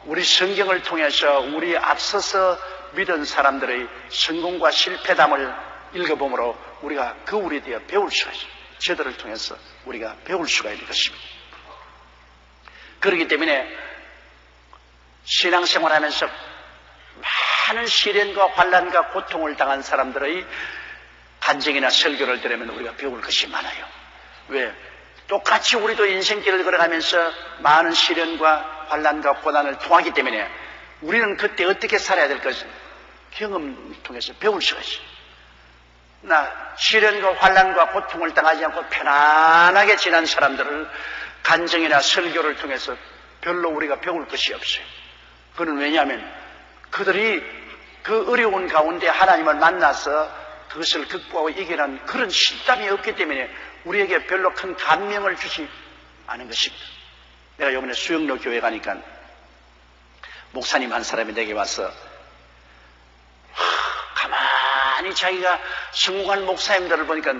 우리 성경을 통해서 우리 앞서서 믿은 사람들의 성공과 실패담을 읽어보므로 우리가 거울이 되어 배울 수가 있어요. 저들을 통해서 우리가 배울 수가 있는 것입니다. 그렇기 때문에 신앙생활하면서 많은 시련과 환난과 고통을 당한 사람들의 간증이나 설교를 들으면 우리가 배울 것이 많아요. 왜? 똑같이 우리도 인생길을 걸어가면서 많은 시련과 환난과 고난을 통하기 때문에 우리는 그때 어떻게 살아야 될 것을 경험을 통해서 배울 수가 있어요. 나 시련과 환난과 고통을 당하지 않고 편안하게 지난 사람들을 간증이나 설교를 통해서 별로 우리가 배울 것이 없어요. 그건 왜냐하면 그들이 그 어려운 가운데 하나님을 만나서 그것을 극복하고 이겨낸 그런 실담이 없기 때문에 우리에게 별로 큰 감명을 주지 않은 것입니다. 내가 이번에 수영로 교회 가니까 목사님 한 사람이 내게 와서 가만히 자기가 성공한 목사님들을 보니까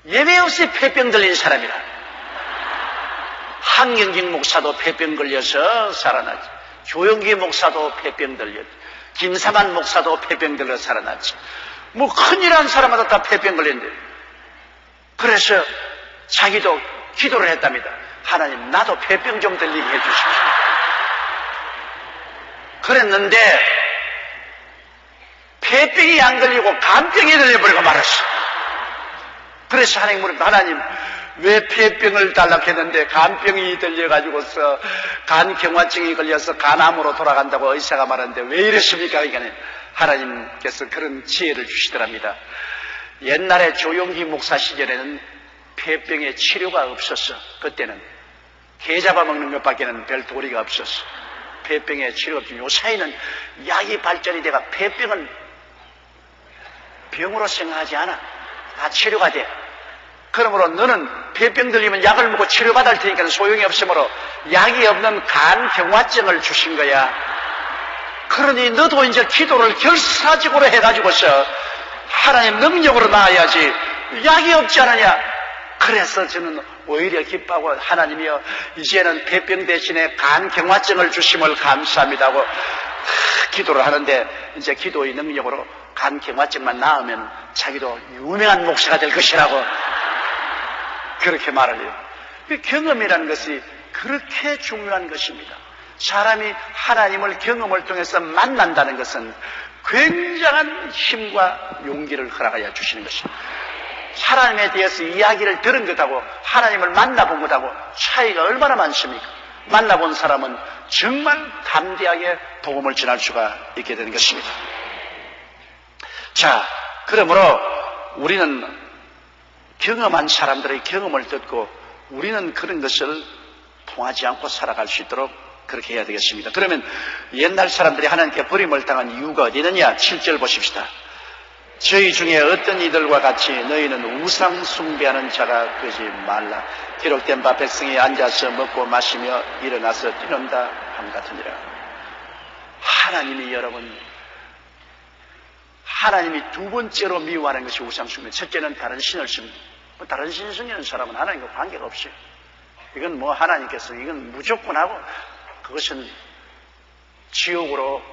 예배 없이 폐병 들린 사람이라. 한경직 목사도 폐병 걸려서 살아났지. 조영기 목사도 폐병 들렸지. 김사만 목사도 폐병 들려 살아났지. 뭐 큰일한 사람마다 다 폐병 걸렸는데. 그래서 자기도 기도를 했답니다. 하나님, 나도 폐병 좀 들리게 해주십시오. 그랬는데 폐병이 안 걸리고 간병이 들려버리고 말았어. 그래서 하나님 물었다. 하나님, 왜 폐병을 달라고 했는데 간병이 들려가지고서 간경화증이 걸려서 간암으로 돌아간다고 의사가 말하는데 왜 이랬습니까? 그러니까 하나님께서 그런 지혜를 주시더랍니다. 옛날에 조용기 목사 시절에는 폐병의 치료가 없었어. 그때는 개 잡아먹는 것밖에는 별 도리가 없었어. 폐병의 치료가 없지. 요사이는 약이 발전이 돼가 폐병은 병으로 생각하지 않아. 다 치료가 돼. 그러므로 너는 폐병 들리면 약을 먹고 치료받을 테니까 소용이 없으므로 약이 없는 간경화증을 주신 거야. 그러니 너도 이제 기도를 결사직으로 해가지고서 하나님 능력으로 나아야지. 약이 없지 않느냐. 그래서 저는 오히려 기뻐하고 하나님이여 이제는 폐병 대신에 간경화증을 주심을 감사합니다 하고 기도를 하는데 이제 기도의 능력으로 간경화증만 나으면 자기도 유명한 목사가 될 것이라고 그렇게 말을 해요. 그 경험이라는 것이 그렇게 중요한 것입니다. 사람이 하나님을 경험을 통해서 만난다는 것은 굉장한 힘과 용기를 허락하여 주시는 것입니다. 하나님에 대해서 이야기를 들은 것하고 하나님을 만나본 것하고 차이가 얼마나 많습니까? 만나본 사람은 정말 담대하게 복음을 전할 수가 있게 되는 것입니다. 자, 그러므로 우리는 경험한 사람들의 경험을 듣고 우리는 그런 것을 통하지 않고 살아갈 수 있도록 그렇게 해야 되겠습니다. 그러면 옛날 사람들이 하나님께 버림을 당한 이유가 어디 있느냐? 7절 보십시다. 저희 중에 어떤 이들과 같이 너희는 우상 숭배하는 자가 되지 말라. 기록된 바 백성이 앉아서 먹고 마시며 일어나서 뛰는다 함 같으니라. 하나님이 여러분 하나님이 두 번째로 미워하는 것이 우상숭배. 첫째는 다른 신을 섬기는. 다른 신을 섬기는 사람은 하나님과 관계가 없어요. 이건 하나님께서 이건 무조건 하고 그것은 지옥으로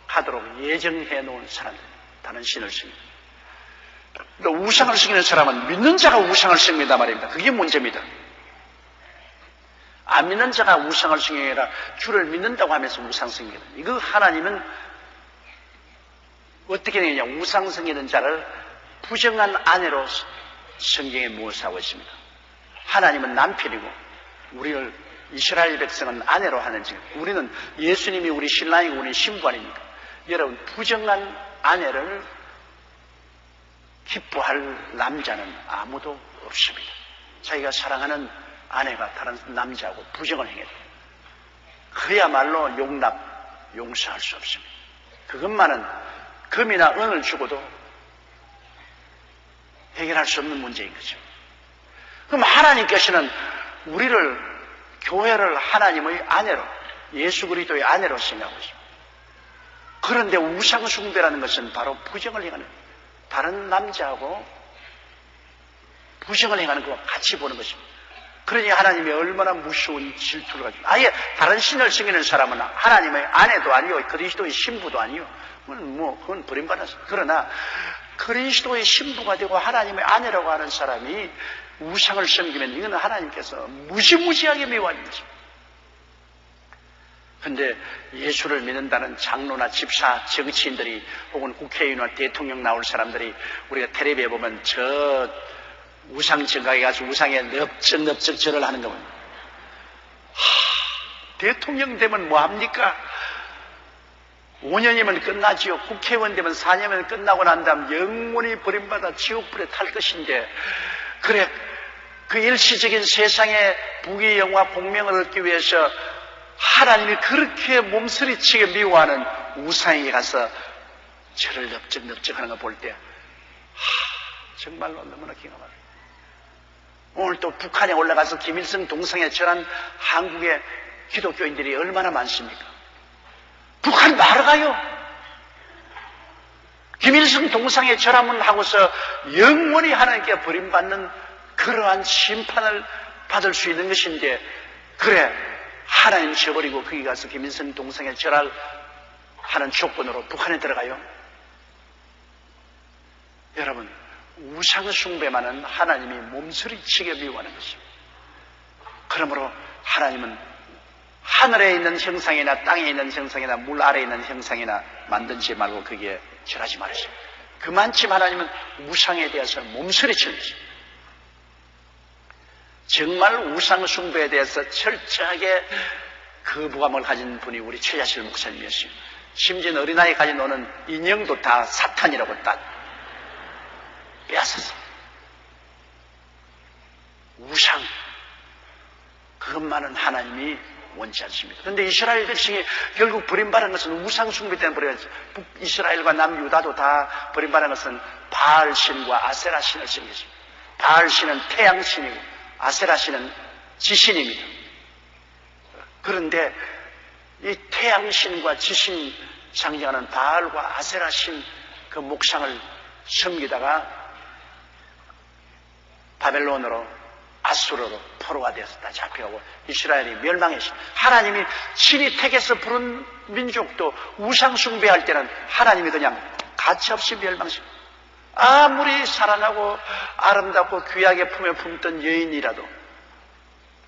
가도록 예정해 놓은 사람들. 다른 신을 섬기는. 또 우상을 섬기는 사람은 믿는 자가 우상을 섬긴단 말입니다. 그게 문제입니다. 안 믿는 자가 우상을 섬기는 게 아니라 주를 믿는다고 하면서 우상 섬기는. 이거 하나님은 어떻게 되느냐. 우상 섬기는 자를 부정한 아내로 성경에 묘사하고 있습니다. 하나님은 남편이고 우리를 이스라엘 백성은 아내로 하는지, 우리는 예수님이 우리 신랑이고 우리 신부 아닙니까? 여러분, 부정한 아내를 기뻐할 남자는 아무도 없습니다. 자기가 사랑하는 아내가 다른 남자하고 부정을 행했다. 그야말로 용서할 수 없습니다. 그것만은 금이나 은을 주고도 해결할 수 없는 문제인 거죠. 그럼 하나님께서는 우리를, 교회를 하나님의 아내로, 예수 그리스도의 아내로 생각하고 있습니다. 그런데 우상 숭배라는 것은 바로 부정을 행하는, 다른 남자하고 부정을 행하는 것과 같이 보는 것입니다. 그러니 하나님이 얼마나 무서운 질투를 가지고, 아예 다른 신을 섬기는 사람은 하나님의 아내도 아니요, 그리스도의 신부도 아니요, 그건 버림받았어요. 그러나 그리스도의 신부가 되고 하나님의 아내라고 하는 사람이 우상을 섬기면 이거는 하나님께서 무지무지하게 미워하는 것입니다. 그런데 예수를 믿는다는 장로나 집사, 정치인들이 혹은 국회의원이나 대통령 나올 사람들이 우리가 텔레비에 보면 저 우상 정각에 가서 우상에 넙적넙적 절을 하는 거면, 대통령 되면 뭐합니까? 5년이면 끝나지요. 국회의원 되면 4년이면 끝나고 난 다음 영원히 버림받아 지옥불에 탈 것인데, 그래, 그 일시적인 세상의 부귀영화 공명을 얻기 위해서 하나님이 그렇게 몸서리치게 미워하는 우상에 가서 저를 넙적넙적 하는 거 볼 때, 정말로 너무나 기가 막혀요. 오늘 또 북한에 올라가서 김일성 동상에 절한 한국의 기독교인들이 얼마나 많습니까? 북한 날아가요. 김일성 동상에 절함을 하고서 영원히 하나님께 버림받는 그러한 심판을 받을 수 있는 것인데, 그래, 하나님 저버리고 거기 가서 김일성 동상에 절할 하는 조건으로 북한에 들어가요? 여러분, 우상 숭배만은 하나님이 몸서리치게 미워하는 것입니다. 그러므로 하나님은 하늘에 있는 형상이나 땅에 있는 형상이나 물 아래에 있는 형상이나 만든지 말고 거기에 절하지 말으십니다. 그만큼 하나님은 우상에 대해서 몸서리치는 것입니다. 정말 우상 숭배에 대해서 철저하게 거부감을 가진 분이 우리 최자실 목사님이었어요. 심지어 어린아이 가지고 노는 인형도 다 사탄이라고 딱 빼앗았어. 우상, 그것만은 하나님이 원치 않습니다. 그런데 이스라엘 백성이 결국 버림받은 것은 우상 숭배 때문에 버려졌어요. 북이스라엘과 남유다도 다 버림받은 것은 바알신과 아세라신을 섬겼습니다. 바알신은 태양신이고 아세라신은 지신입니다. 그런데 이 태양신과 지신 상징하는 바알과 아세라신 그 목상을 섬기다가 바벨론으로, 아수르로 포로가 되어서 다 잡혀가고 이스라엘이 멸망했습니다. 하나님이 친히 택해서 부른 민족도 우상 숭배할 때는 하나님이 그냥 가차없이 멸망시킵니다. 아무리 사랑하고 아름답고 귀하게 품에 품던 여인이라도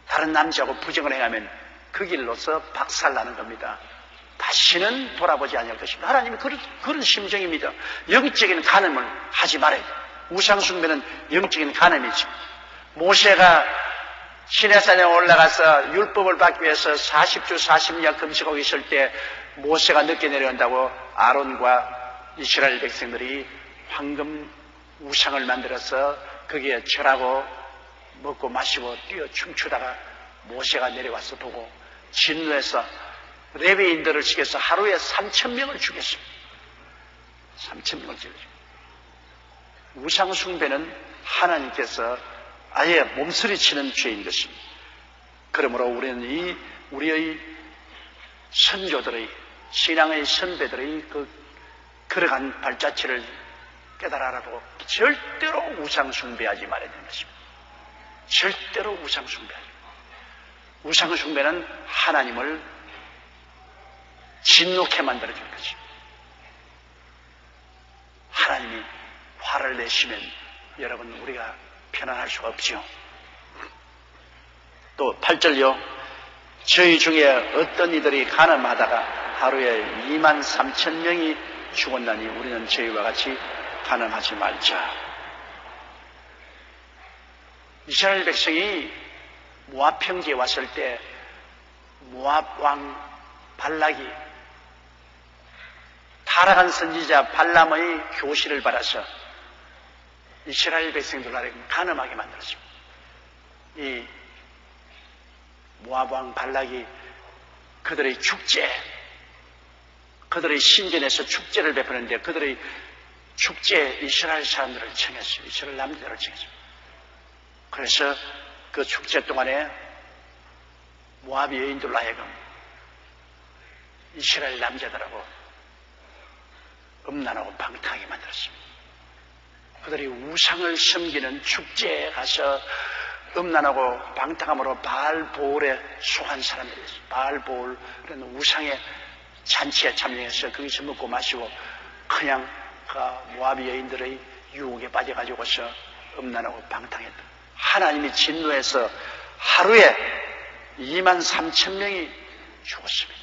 다른 남자하고 부정을 행하면 그 길로서 박살나는 겁니다. 다시는 돌아보지 않을 것입니다. 하나님이 그런 심정입니다. 영적인 간음을 하지 말아야 돼요. 우상 숭배는 영적인 간음이죠. 모세가 시내산에 올라가서 율법을 받기 위해서 40주 40년 금식하고 있을 때 모세가 늦게 내려온다고 아론과 이스라엘 백성들이 황금 우상을 만들어서 거기에 절하고 먹고 마시고 뛰어 춤추다가 모세가 내려와서 보고 진노해서 레위인들을 시켜서 하루에 3,000명을 죽였습니다. 3,000명을 죽였습니다. 우상 숭배는 하나님께서 아예 몸서리치는 죄인 것입니다. 그러므로 우리는 우리의 선조들의 신앙의 선배들의 그 걸어간 발자취를 깨달아라고 절대로 우상 숭배하지 말아야 되는 것입니다. 절대로 우상 숭배하지 말아야. 우상 숭배는 하나님을 진노케 만들어주는 것입니다. 하나님이 화를 내시면 여러분 우리가 편안할 수가 없지요. 또 8절요. 저희 중에 어떤 이들이 간음하다가 하루에 23,000명이 죽었나니 우리는 저희와 같이 간음하지 말자. 이스라엘 백성이 모압 평지에 왔을 때 모압 왕 발락이 타락한 선지자 발람의 교시를 받아서 이스라엘 백성들을 간음하게 만들었습니다. 이 모압 왕 발락이 그들의 축제, 그들의 신전에서 축제를 베푸는데 그들의 축제에 이스라엘 사람들을 청했어요. 이스라엘 남자들을 청했어요. 그래서 그 축제 동안에 모압 여인들로 하여금 이스라엘 남자들하고 음란하고 방탕하게 만들었습니다. 그들이 우상을 섬기는 축제에 가서 음란하고 방탕함으로 바알보올에 속한 사람들이었어요. 바알보올은 우상의 잔치에 참여해서 거기서 먹고 마시고 그냥 그 모압 여인들의 유혹에 빠져가지고서 음란하고 방탕했다. 하나님이 진노해서 하루에 23,000명이 죽었습니다.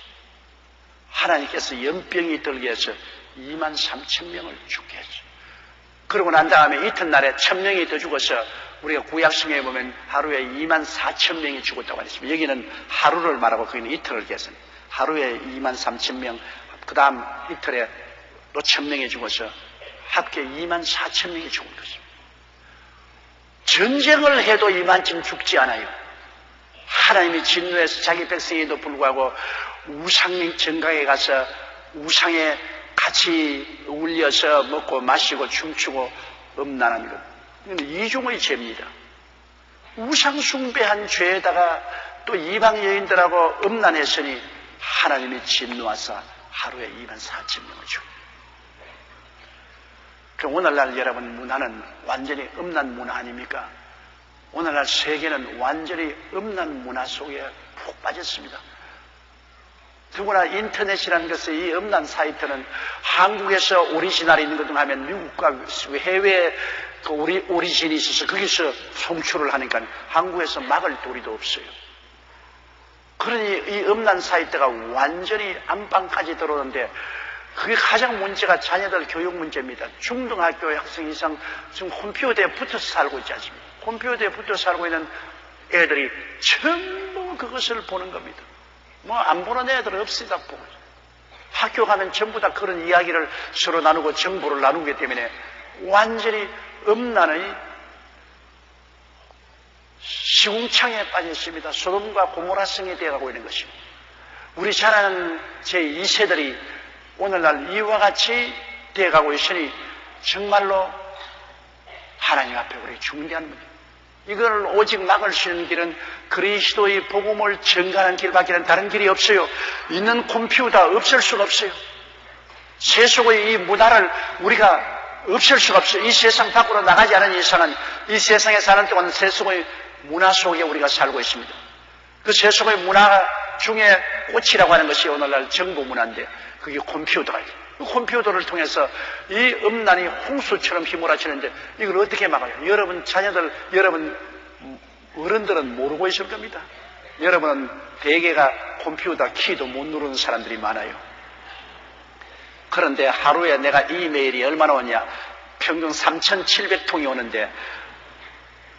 하나님께서 연병이 들게 해서 23,000명을 죽게 했죠. 그러고 난 다음에 이튿날에 1,000명이 더 죽어서 우리가 구약성경에 보면 하루에 24,000명이 죽었다고 하셨습니다. 여기는 하루를 말하고 거기는 이틀을 계산해요. 하루에 23,000명, 그 다음 이틀에 또 1,000명이 죽어서 합계 24,000명이 죽은 것입니다. 전쟁을 해도 이만큼 죽지 않아요. 하나님이 진노해서 자기 백성에도 불구하고 우상 정강에 가서 우상에 같이 울려서 먹고 마시고 춤추고 음란한 것. 이건 이중의 죄입니다. 우상 숭배한 죄에다가 또 이방 여인들하고 음란했으니 하나님이 진노하사 하루에 24,000명을 죽입니다. 오늘날 여러분 문화는 완전히 음란 문화 아닙니까? 오늘날 세계는 완전히 음란 문화 속에 푹 빠졌습니다. 더구나 인터넷이라는 것은 이 음란 사이트는 한국에서 오리지널이 있는 것 등 하면 미국과 해외에 그 오리진이 있어서 거기서 송출을 하니까 한국에서 막을 도리도 없어요. 그러니 이 음란 사이트가 완전히 안방까지 들어오는데 그게 가장 문제가 자녀들 교육 문제입니다. 중등학교 학생 이상 지금 컴퓨터에 붙어서 살고 있지 않습니까? 컴퓨터에 붙어서 살고 있는 애들이 전부 그것을 보는 겁니다. 뭐 안 보는 애들은 없습니다. 보고. 학교 가면 전부 다 그런 이야기를 서로 나누고 정보를 나누기 때문에 완전히 음란의 시궁창에 빠져 있습니다. 소돔과 고모라성이 되어가고 있는 것입니다. 우리 잘 아는 제2세들이 오늘날 이와 같이 되어가고 있으니 정말로 하나님 앞에 우리 중대한 문제. 이걸 오직 막을 수 있는 길은 그리스도의 복음을 전가하는 길밖에는 다른 길이 없어요. 있는 컴퓨터 없앨 수가 없어요. 세속의 이 문화를 우리가 없앨 수가 없어요. 이 세상 밖으로 나가지 않은 이상은 이 세상에 사는 동안 세속의 문화 속에 우리가 살고 있습니다. 그 세속의 문화 중에 꽃이라고 하는 것이 오늘날 정보 문화인데 그게 컴퓨터가 있어요. 그 컴퓨터를 통해서 이 음란이 홍수처럼 휘몰아치는데 이걸 어떻게 막아요? 여러분 자녀들, 여러분 어른들은 모르고 있을 겁니다. 여러분은 대개가 컴퓨터 키도 못 누르는 사람들이 많아요. 그런데 하루에 내가 이메일이 얼마나 오냐? 평균 3,700통이 오는데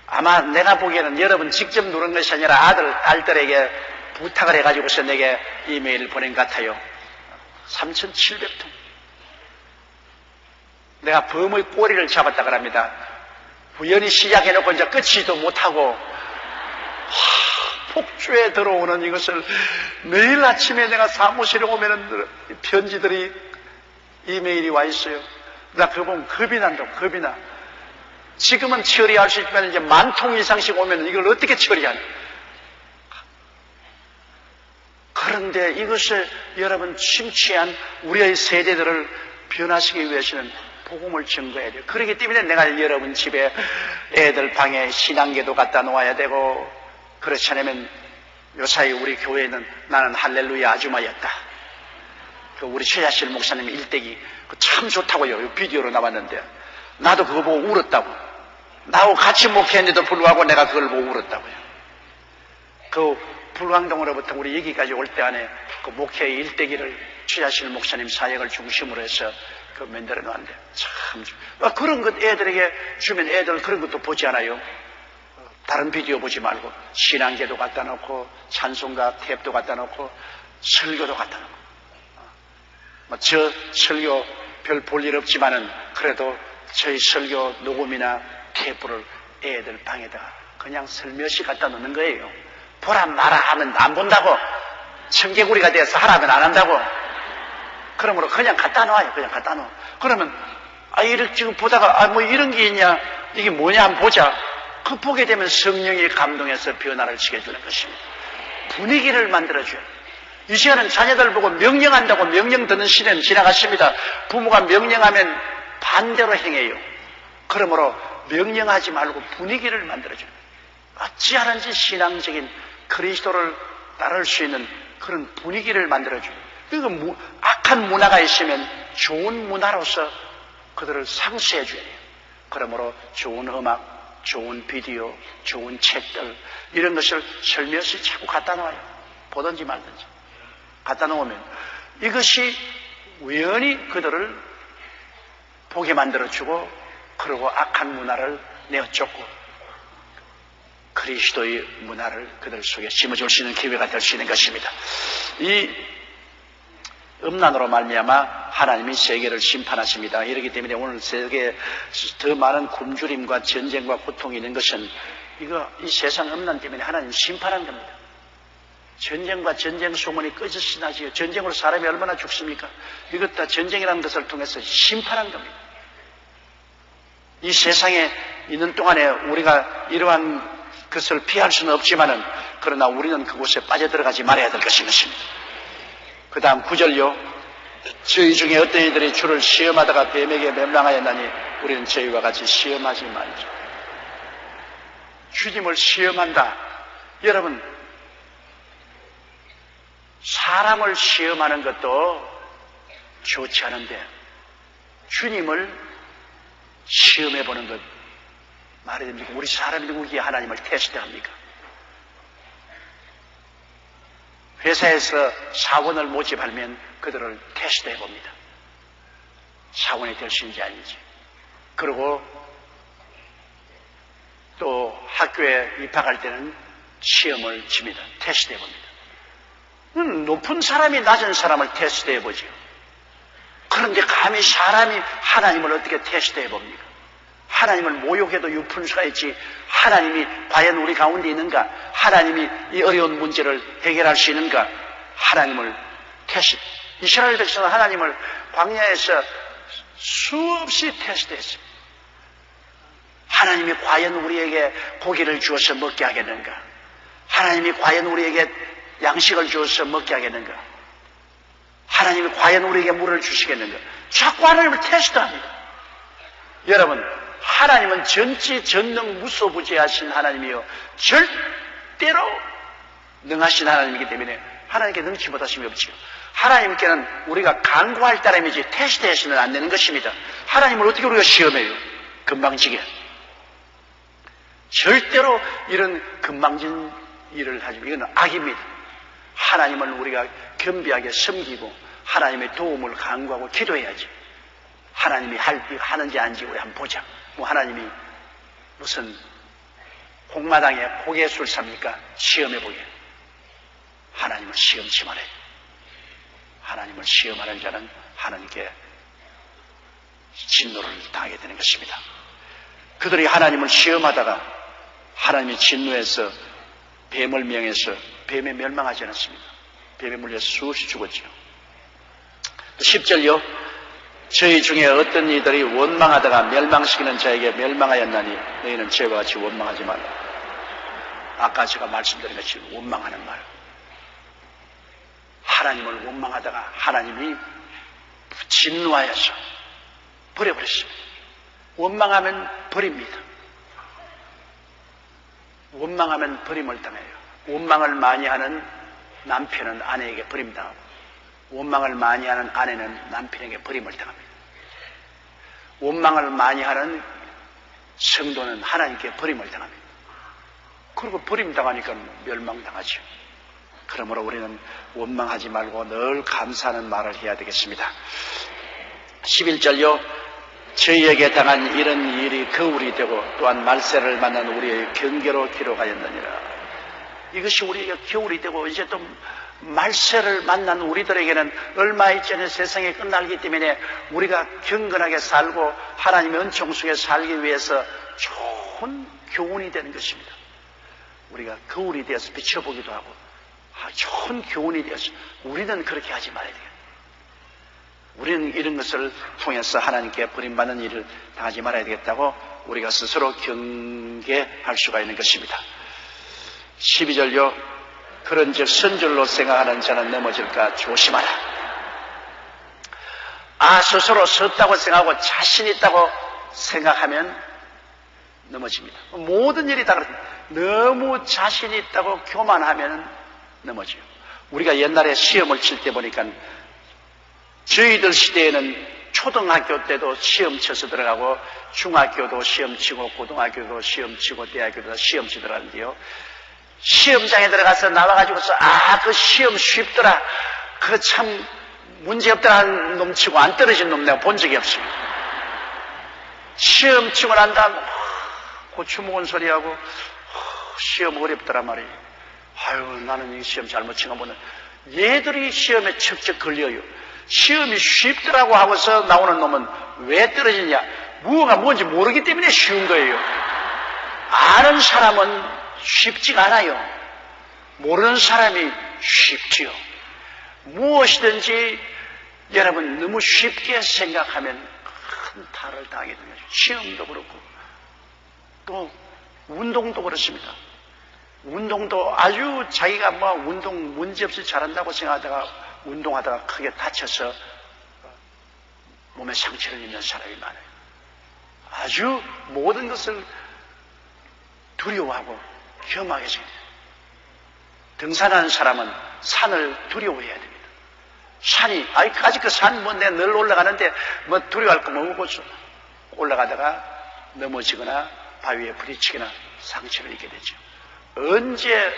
아마 내가 보기에는 여러분 직접 누른 것이 아니라 딸들에게 부탁을 해가지고서 내게 이메일을 보낸 것 같아요. 3,700통. 내가 범의 꼬리를 잡았다 그럽니다. 우연히 시작해놓고 이제 끝이도 못하고 폭주에 들어오는 이것을 매일 아침에 내가 사무실에 오면은 편지들이 이메일이 와 있어요. 나 그거 보면 겁이 난다. 겁이 나. 지금은 처리할 수 있지만 이제 10,000통 이상씩 오면 이걸 어떻게 처리하냐. 그런데 이것을 여러분 심취한 우리의 세대들을 변화시키기 위해서는 복음을 증거해야 돼요. 그렇기 때문에 내가 여러분 집에 애들 방에 신앙계도 갖다 놓아야 되고, 그렇지 않으면 요사이 우리 교회는 나는 할렐루야 아주마였다. 그 우리 최자실 목사님 일대기 참 좋다고요. 비디오로 나왔는데 나도 그거 보고 울었다고. 나하고 같이 목회했는데도 불구하고 내가 그걸 보고 울었다고요. 그 불광동으로부터 우리 여기까지 올 때 안에 그 목회의 일대기를 최자실 목사님 사역을 중심으로 해서 그 만들어 놓았는데 참 그런 것 애들에게 주면 애들 그런 것도 보지 않아요. 다른 비디오 보지 말고 신앙계도 갖다 놓고 찬송가 탭도 갖다 놓고 설교도 갖다 놓고, 저 설교 별 볼 일 없지만은 그래도 저희 설교 녹음이나 탭을 애들 방에다가 그냥 슬며시 갖다 놓는 거예요. 보라 마라 하면 안 본다고, 청개구리가 돼서 하라면 안 한다고. 그러므로 그냥 갖다 놔요. 그냥 갖다 놓아. 그러면 이렇게 지금 보다가 뭐 이런 게 있냐, 이게 뭐냐 한번 보자. 그 보게 되면 성령이 감동해서 변화를 시켜주는 것입니다. 분위기를 만들어줘요. 이 시간은 자녀들 보고 명령한다고 명령 듣는 시대는 지나갔습니다. 부모가 명령하면 반대로 행해요. 그러므로 명령하지 말고 분위기를 만들어줘요. 어찌하는지 신앙적인 그리스도를 따를 수 있는 그런 분위기를 만들어줘요. 그리고 악한 문화가 있으면 좋은 문화로서 그들을 상쇄해줘야 돼요. 그러므로 좋은 음악, 좋은 비디오, 좋은 책들 이런 것을 설명시 자꾸 갖다 놓아요. 보든지 말든지 갖다 놓으면 이것이 우연히 그들을 보게 만들어주고, 그리고 악한 문화를 내어쫓고 그리스도의 문화를 그들 속에 심어줄 수 있는 기회가 될 수 있는 것입니다. 이 음란으로 말미암아 하나님이 세계를 심판하십니다. 이렇기 때문에 오늘 세계에 더 많은 굶주림과 전쟁과 고통이 있는 것은 이 세상 음란 때문에 하나님 심판한 겁니다. 전쟁과 전쟁 소문이 꺼져서 나지요. 전쟁으로 사람이 얼마나 죽습니까? 이것 다 전쟁이라는 것을 통해서 심판한 겁니다. 이 세상에 있는 동안에 우리가 이러한 것을 피할 수는 없지만은, 그러나 우리는 그곳에 빠져들어가지 말아야 될 것입니다. 그 다음 9절요. 저희 중에 어떤 이들이 주를 시험하다가 뱀에게 멸망하였나니 우리는 저희와 같이 시험하지 말자. 주님을 시험한다. 여러분, 사람을 시험하는 것도 좋지 않은데 주님을 시험해보는 것 말이 됩니까? 우리 사람이 누구기에 하나님을 테스트합니까? 회사에서 사원을 모집하면 그들을 테스트해 봅니다. 사원이 될 수 있는지 아닌지. 그리고 또 학교에 입학할 때는 시험을 칩니다. 테스트해 봅니다. 높은 사람이 낮은 사람을 테스트해 보죠. 그런데 감히 사람이 하나님을 어떻게 테스트해 봅니까? 하나님을 모욕해도 유푼수가 있지, 하나님이 과연 우리 가운데 있는가? 하나님이 이 어려운 문제를 해결할 수 있는가? 하나님을 테스트. 이스라엘 백성은 하나님을 광야에서 수없이 테스트했습니다. 하나님이 과연 우리에게 고기를 주어서 먹게 하겠는가? 하나님이 과연 우리에게 양식을 주어서 먹게 하겠는가? 하나님이 과연 우리에게 물을 주시겠는가? 자꾸 하나님을 테스트합니다. 여러분, 하나님은 전지전능 무소부재하신 하나님이요 절대로 능하신 하나님이기 때문에 하나님께 능치 못하심이 없지요. 하나님께는 우리가 간구할 따름이지 테스트해서는 안 되는 것입니다. 하나님을 어떻게 우리가 시험해요? 금방지게. 절대로 이런 금방진 일을 하지, 이건 악입니다. 하나님을 우리가 겸비하게 섬기고 하나님의 도움을 간구하고 기도해야지. 하나님이 하는지 아닌지 우리 한번 보자. 뭐 하나님이 무슨 홍마당에 고개술 삽니까? 시험해보게. 하나님을 시험치 말아요. 하나님을 시험하는 자는 하나님께 진노를 당하게 되는 것입니다. 그들이 하나님을 시험하다가 하나님의 진노에서 뱀을 명해서 뱀에 멸망하지 않았습니다. 뱀에 물려서 수없이 죽었죠. 10절요. 저희 중에 어떤 이들이 원망하다가 멸망시키는 자에게 멸망하였나니 너희는 저와 같이 원망하지 말라. 아까 제가 말씀드린 것이 원망하는 말. 하나님을 원망하다가 하나님이 진노하여서 버려버렸습니다. 원망하면 버립니다. 원망하면 버림을 당해요. 원망을 많이 하는 남편은 아내에게 버림당하고, 원망을 많이 하는 아내는 남편에게 버림을 당합니다. 원망을 많이 하는 성도는 하나님께 버림을 당합니다. 그리고 버림당하니까 멸망당하죠. 그러므로 우리는 원망하지 말고 늘 감사하는 말을 해야 되겠습니다. 11절요. 저희에게 당한 이런 일이 거울이 되고 또한 말세를 만난 우리의 경계로 기록하였느니라. 이것이 우리에게 겨울이 되고 이제 또 말세를 만난 우리들에게는 얼마 이전에 세상이 끝나기 때문에 우리가 경건하게 살고 하나님의 은총 속에 살기 위해서 좋은 교훈이 되는 것입니다. 우리가 거울이 되어서 비춰보기도 하고 좋은 교훈이 되어서 우리는 그렇게 하지 말아야 돼요. 우리는 이런 것을 통해서 하나님께 버림받는 일을 당하지 말아야 되겠다고 우리가 스스로 경계할 수가 있는 것입니다. 12절요. 그런즉 선줄로 생각하는 자는 넘어질까 조심하라. 스스로 섰다고 생각하고 자신 있다고 생각하면 넘어집니다. 모든 일이 다 그렇습니다. 너무 자신 있다고 교만하면 넘어져요. 우리가 옛날에 시험을 칠 때 보니까 저희들 시대에는 초등학교 때도 시험 쳐서 들어가고 중학교도 시험 치고 고등학교도 시험 치고 대학교도 시험 치더라는데요. 시험장에 들어가서 나와가지고서 그 시험 쉽더라, 그 참 문제없더라 하는 놈 치고 안 떨어진 놈 내가 본 적이 없습니다. 시험 치고 난 다음 고추 먹은 소리하고 시험 어렵더라 말이에요. 나는 이 시험 잘못 친 거 보면 얘들이 시험에 척척 걸려요. 시험이 쉽더라고 하고서 나오는 놈은 왜 떨어지냐? 무엇가 뭔지 모르기 때문에 쉬운 거예요. 아는 사람은 쉽지가 않아요. 모르는 사람이 쉽지요. 무엇이든지 여러분 너무 쉽게 생각하면 큰 탈을 당하게 됩니다. 시험도 그렇고 또 운동도 그렇습니다. 운동도 아주 자기가 운동 문제없이 잘한다고 생각하다가 운동하다가 크게 다쳐서 몸에 상처를 입는 사람이 많아요. 아주 모든 것을 두려워하고 겸하게 생겨요. 등산하는 사람은 산을 두려워해야 됩니다. 산이 아직 그 산 내가 늘 올라가는데 두려워할 거 뭐고 올라가다가 넘어지거나 바위에 부딪히거나 상처를 입게 되죠. 언제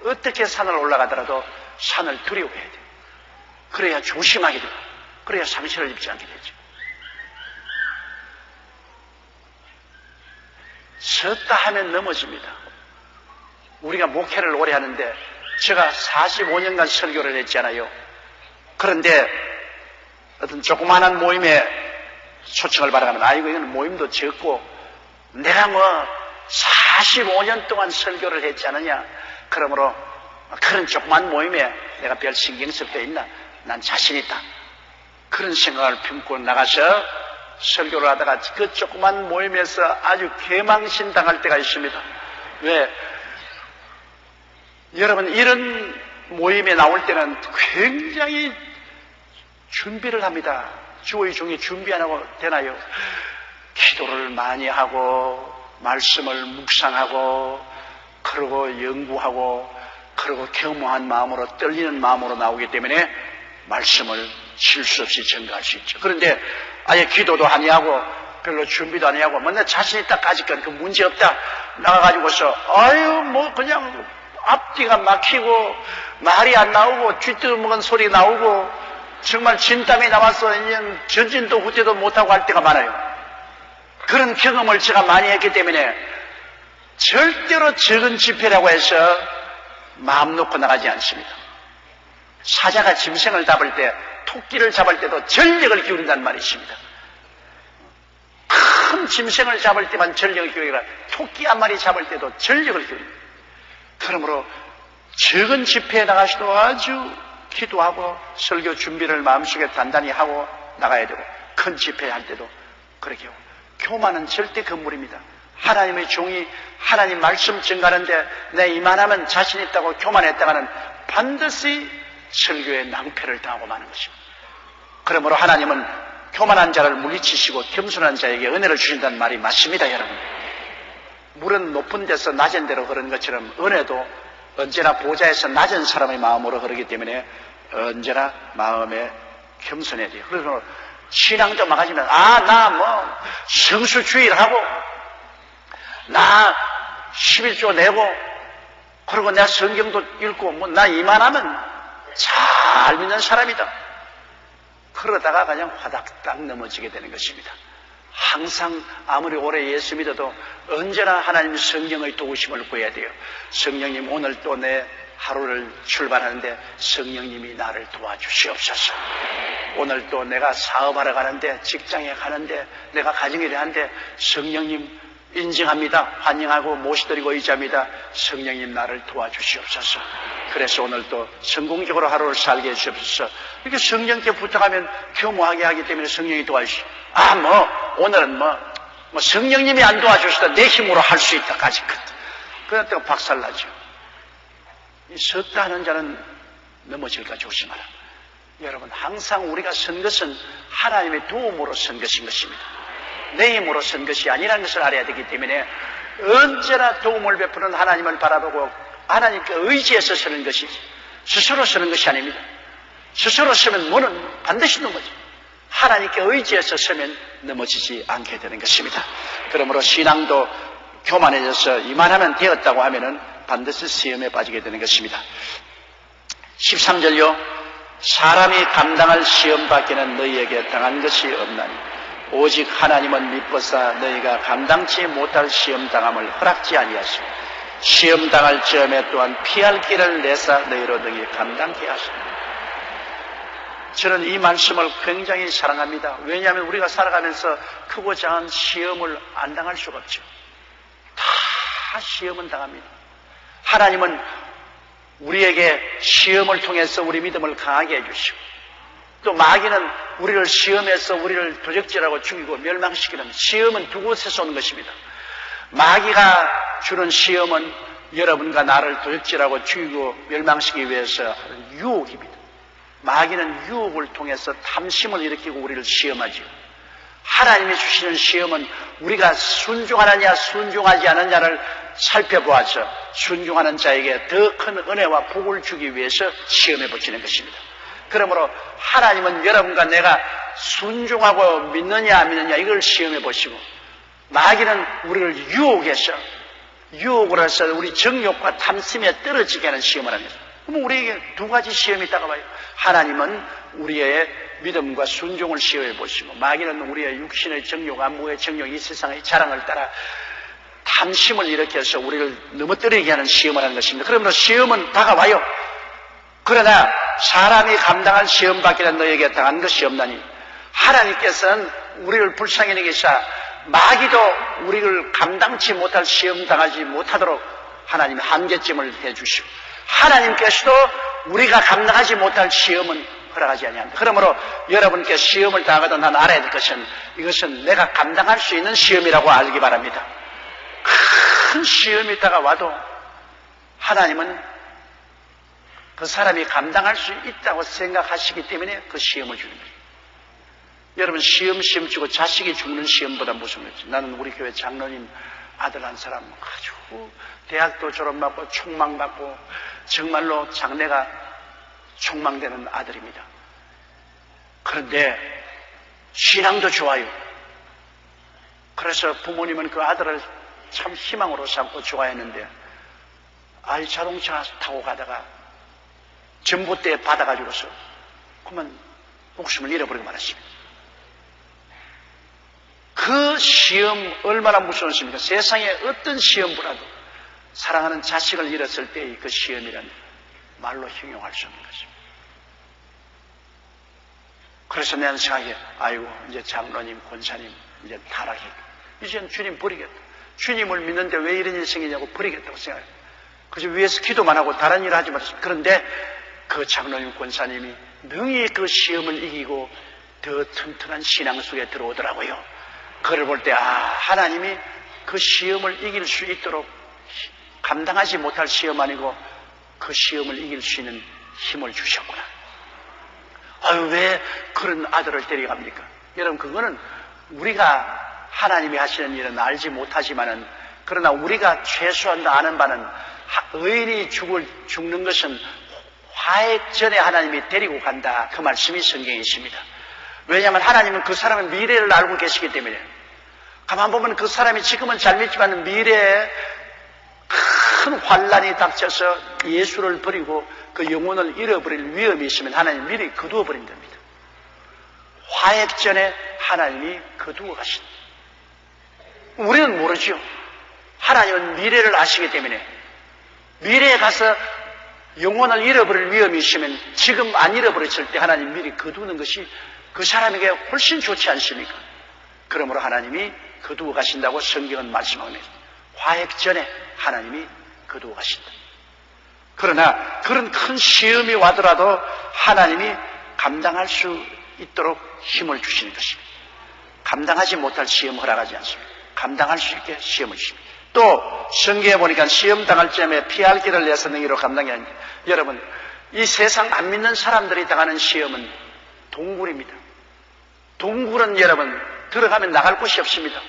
어떻게 산을 올라가더라도 산을 두려워해야 돼요. 그래야 조심하게 되고 그래야 상처를 입지 않게 되죠. 섰다 하면 넘어집니다. 우리가 목회를 오래 하는데 제가 45년간 설교를 했잖아요. 그런데 어떤 조그마한 모임에 초청을 받아가면 이건 모임도 적고 내가 45년 동안 설교를 했지 않느냐. 그러므로 그런 조그만 모임에 내가 별 신경 쓸 게 있나. 난 자신 있다. 그런 생각을 품고 나가서 설교를 하다가 그 조그만 모임에서 아주 개망신 당할 때가 있습니다. 왜? 여러분 이런 모임에 나올 때는 굉장히 준비를 합니다. 주의 종이 준비 안 하고 되나요? 기도를 많이 하고 말씀을 묵상하고 그러고 연구하고 그리고 겸허한 마음으로 떨리는 마음으로 나오기 때문에 말씀을 실수 없이 전가할 수 있죠. 그런데 아예 기도도 아니하고 별로 준비도 아니하고 맨날 자신 있다까지 그 문제 없다 나가가지고서 그냥 앞뒤가 막히고 말이 안 나오고 쥐뜯어먹은 소리 나오고 정말 진땀이 나와서 그냥 전진도 후퇴도 못하고 할 때가 많아요. 그런 경험을 제가 많이 했기 때문에 절대로 적은 집회라고 해서 마음 놓고 나가지 않습니다. 사자가 짐승을 잡을 때, 토끼를 잡을 때도 전력을 기울인다는 말이 있습니다. 큰 짐승을 잡을 때만 전력을 기울이라 토끼 한 마리 잡을 때도 전력을 기울입니다. 그러므로 적은 집회에 나가서도 아주 기도하고 설교 준비를 마음속에 단단히 하고 나가야 되고 큰 집회 할 때도 그렇게 하고 교만은 절대 금물입니다. 하나님의 종이 하나님 말씀 전가하는데 내 이만하면 자신 있다고 교만했다가는 반드시 설교에 낭패를 당하고 마는 것입니다. 그러므로 하나님은 교만한 자를 물리치시고 겸손한 자에게 은혜를 주신다는 말이 맞습니다, 여러분. 물은 높은 데서 낮은 데로 흐르는 것처럼 은혜도 언제나 보좌에서 낮은 사람의 마음으로 흐르기 때문에 언제나 마음에 겸손해야 돼요. 그래서 신앙도 막아지면 나 성수주의를 하고 나 11조 내고 그리고 내가 성경도 읽고 나 이만하면 잘 믿는 사람이다. 그러다가 그냥 화닥딱 넘어지게 되는 것입니다. 항상 아무리 오래 예수 믿어도 언제나 하나님 성령의 도우심을 구해야 돼요. 성령님, 오늘 또 내 하루를 출발하는데 성령님이 나를 도와주시옵소서. 오늘 또 내가 사업하러 가는데, 직장에 가는데, 내가 가정일을 하는데 성령님 인정합니다. 환영하고 모시드리고 의지합니다. 성령님 나를 도와주시옵소서. 그래서 오늘 또 성공적으로 하루를 살게 해주시옵소서. 이렇게 성령께 부탁하면 교모하게 하기 때문에 성령이 도와주시오. 오늘은 성령님이 안 도와주시다 내 힘으로 할 수 있다까지 그냥 또 박살나죠. 이 섰다 하는 자는 넘어질까 조심하라. 여러분, 항상 우리가 선 것은 하나님의 도움으로 선 것인 것입니다. 내 힘으로 선 것이 아니라는 것을 알아야 되기 때문에 언제나 도움을 베푸는 하나님을 바라보고 하나님께 의지해서 서는 것이지 스스로 서는 것이 아닙니다. 스스로 서면 문은 반드시 넘어져. 하나님께 의지해서 서면 넘어지지 않게 되는 것입니다. 그러므로 신앙도 교만해져서 이만하면 되었다고 하면은 반드시 시험에 빠지게 되는 것입니다. 13절요. 사람이 감당할 시험 밖에는 너희에게 당한 것이 없나니 오직 하나님은 미쁘사 너희가 감당치 못할 시험 당함을 허락지 아니하시고 시험 당할 즈음에 또한 피할 길을 내사 너희로 능히 감당케 하시니. 저는 이 말씀을 굉장히 사랑합니다. 왜냐하면 우리가 살아가면서 크고 작은 시험을 안 당할 수가 없죠. 다 시험은 당합니다. 하나님은 우리에게 시험을 통해서 우리 믿음을 강하게 해주시고 또 마귀는 우리를 시험해서 우리를 도적질하고 죽이고 멸망시키는 시험은 두 곳에서 오는 것입니다. 마귀가 주는 시험은 여러분과 나를 도적질하고 죽이고 멸망시키기 위해서 하는 유혹입니다. 마귀는 유혹을 통해서 탐심을 일으키고 우리를 시험하지요. 하나님이 주시는 시험은 우리가 순종하느냐 순종하지 않느냐를 살펴보아서 순종하는 자에게 더 큰 은혜와 복을 주기 위해서 시험에 붙이는 것입니다. 그러므로 하나님은 여러분과 내가 순종하고 믿느냐 안 믿느냐 이걸 시험해 보시고 마귀는 우리를 유혹을 해서 우리 정욕과 탐심에 떨어지게 하는 시험을 합니다. 그럼 우리에게 두 가지 시험이 있다가 봐요. 하나님은 우리의 믿음과 순종을 시험해 보시고 마귀는 우리의 육신의 정욕, 안목의 정욕, 이 세상의 자랑을 따라 탐심을 일으켜서 우리를 넘어뜨리게 하는 시험을 하는 것입니다. 그러므로 시험은 다가와요. 그러나 사람이 감당할 시험 밖에는 너에게 당한 것이 없나니 하나님께서는 우리를 불쌍히 여기사 마귀도 우리를 감당치 못할 시험 당하지 못하도록 하나님의 한계점을 해주시고 하나님께서도 우리가 감당하지 못할 시험은 허락하지 아니합니다. 그러므로 여러분께 시험을 당하든 난 알아야 될 것은 이것은 내가 감당할 수 있는 시험이라고 알기 바랍니다. 큰 시험이 다가와도 하나님은 그 사람이 감당할 수 있다고 생각하시기 때문에 그 시험을 주는 거예요. 여러분 시험 치고 자식이 죽는 시험보다 무섭지. 나는 우리 교회 장로님 아들 한 사람 아주 대학도 졸업받고 촉망받고 정말로 장래가 촉망되는 아들입니다. 그런데 신앙도 좋아요. 그래서 부모님은 그 아들을 참 희망으로 삼고 좋아했는데 아이 자동차 타고 가다가 전봇대에 받아가지고서 그만 목숨을 잃어버리고 말았습니다. 그 시험 얼마나 무서웠습니까? 세상에 어떤 시험보다도 사랑하는 자식을 잃었을 때의 그 시험이란 말로 형용할 수 없는 것입니다. 그래서 내가 생각해, 아이고 이제 장로님, 권사님 이제 타락해. 이제는 주님 버리겠다. 주님을 믿는데 왜 이런 인생이냐고 버리겠다고 생각해요. 그래서 위에서 기도만 하고 다른 일을 하지 말았습니다. 그런데 그 장로님, 권사님이 능히 그 시험을 이기고 더 튼튼한 신앙 속에 들어오더라고요. 그걸 볼 때 하나님이 그 시험을 이길 수 있도록 감당하지 못할 시험 아니고 그 시험을 이길 수 있는 힘을 주셨구나. 왜 그런 아들을 데려갑니까? 여러분, 그거는 우리가 하나님이 하시는 일은 알지 못하지만은, 그러나 우리가 최소한 아는 바는 의인이 죽는 것은 화해 전에 하나님이 데리고 간다. 그 말씀이 성경에 있습니다. 왜냐하면 하나님은 그 사람의 미래를 알고 계시기 때문에. 가만 보면 그 사람이 지금은 잘 믿지만 미래에 큰 환란이 닥쳐서 예수를 버리고 그 영혼을 잃어버릴 위험이 있으면 하나님 미리 거두어 버린답니다. 화해 전에 하나님이 거두어 가신다. 우리는 모르죠. 하나님은 미래를 아시기 때문에 미래에 가서 영혼을 잃어버릴 위험이 있으면 지금 안 잃어버렸을 때 하나님 미리 거두는 것이 그 사람에게 훨씬 좋지 않습니까? 그러므로 하나님이 거두어 가신다고 성경은 말씀합니다. 화해 전에 하나님이 거두어 가신다. 그러나 그런 큰 시험이 와더라도 하나님이 감당할 수 있도록 힘을 주시는 것입니다. 감당하지 못할 시험 허락하지 않습니다. 감당할 수 있게 시험을 주십니다. 또 성경에 보니까 시험 당할 점에 피할 길을 내서 능히로 감당해야 합니다. 여러분, 이 세상 안 믿는 사람들이 당하는 시험은 동굴입니다. 동굴은 여러분 들어가면 나갈 곳이 없습니다.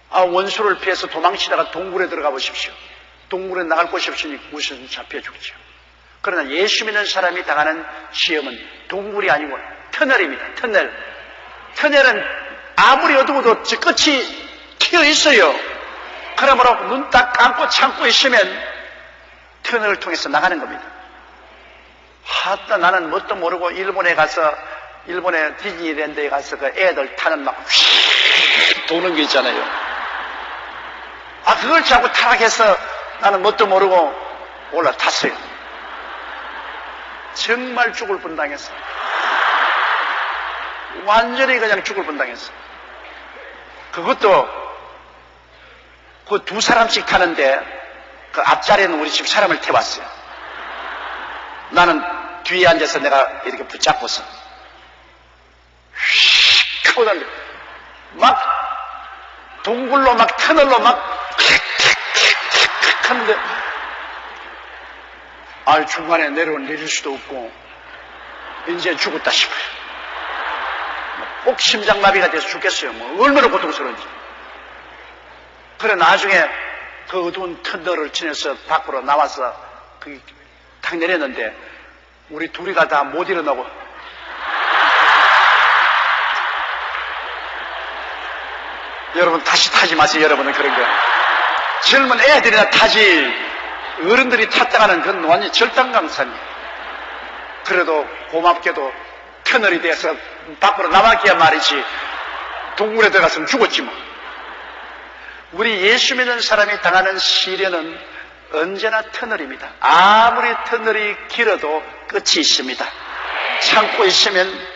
원수를 피해서 도망치다가 동굴에 들어가 보십시오. 동굴에 나갈 곳이 없으니 무슨 잡혀 죽죠. 그러나 예수 믿는 사람이 당하는 시험은 동굴이 아니고 터널입니다. 터널은 아무리 어두워도 저 끝이 튀어 있어요. 그러므로 눈 딱 감고 참고 있으면 터널을 통해서 나가는 겁니다. 나는 뭣도 모르고 일본에 디즈니랜드에 가서 그 애들 타는 막 휙 도는 게 있잖아요. 그걸 자꾸 타락해서 나는 뭣도 모르고 올라탔어요. 정말 죽을 뻔당했어. 완전히 그냥 죽을 뻔당했어. 그것도 그 두 사람씩 타는데 그 앞자리에는 우리 집 사람을 태웠어요. 나는 뒤에 앉아서 내가 이렇게 붙잡고서 휙 하고 달려. 막 동굴로 막 터널로 막 하는데 중간에 내릴 수도 없고 이제 죽었다 싶어요. 꼭 심장마비가 돼서 죽겠어요. 얼마나 고통스러운지. 그래 나중에 그 어두운 터널을 지나서 밖으로 나와서 탁 내렸는데 우리 둘이가 다 못 일어나고 여러분 다시 타지 마세요. 여러분은 그런 거. 젊은 애들이나 타지 어른들이 탔다가는 그건 완전히 절단강산이에요. 그래도 고맙게도 터널이 돼서 밖으로 나왔기야 말이지 동굴에 들어갔으면 죽었지 뭐. 우리 예수 믿는 사람이 당하는 시련은 언제나 터널입니다. 아무리 터널이 길어도 끝이 있습니다. 참고 있으면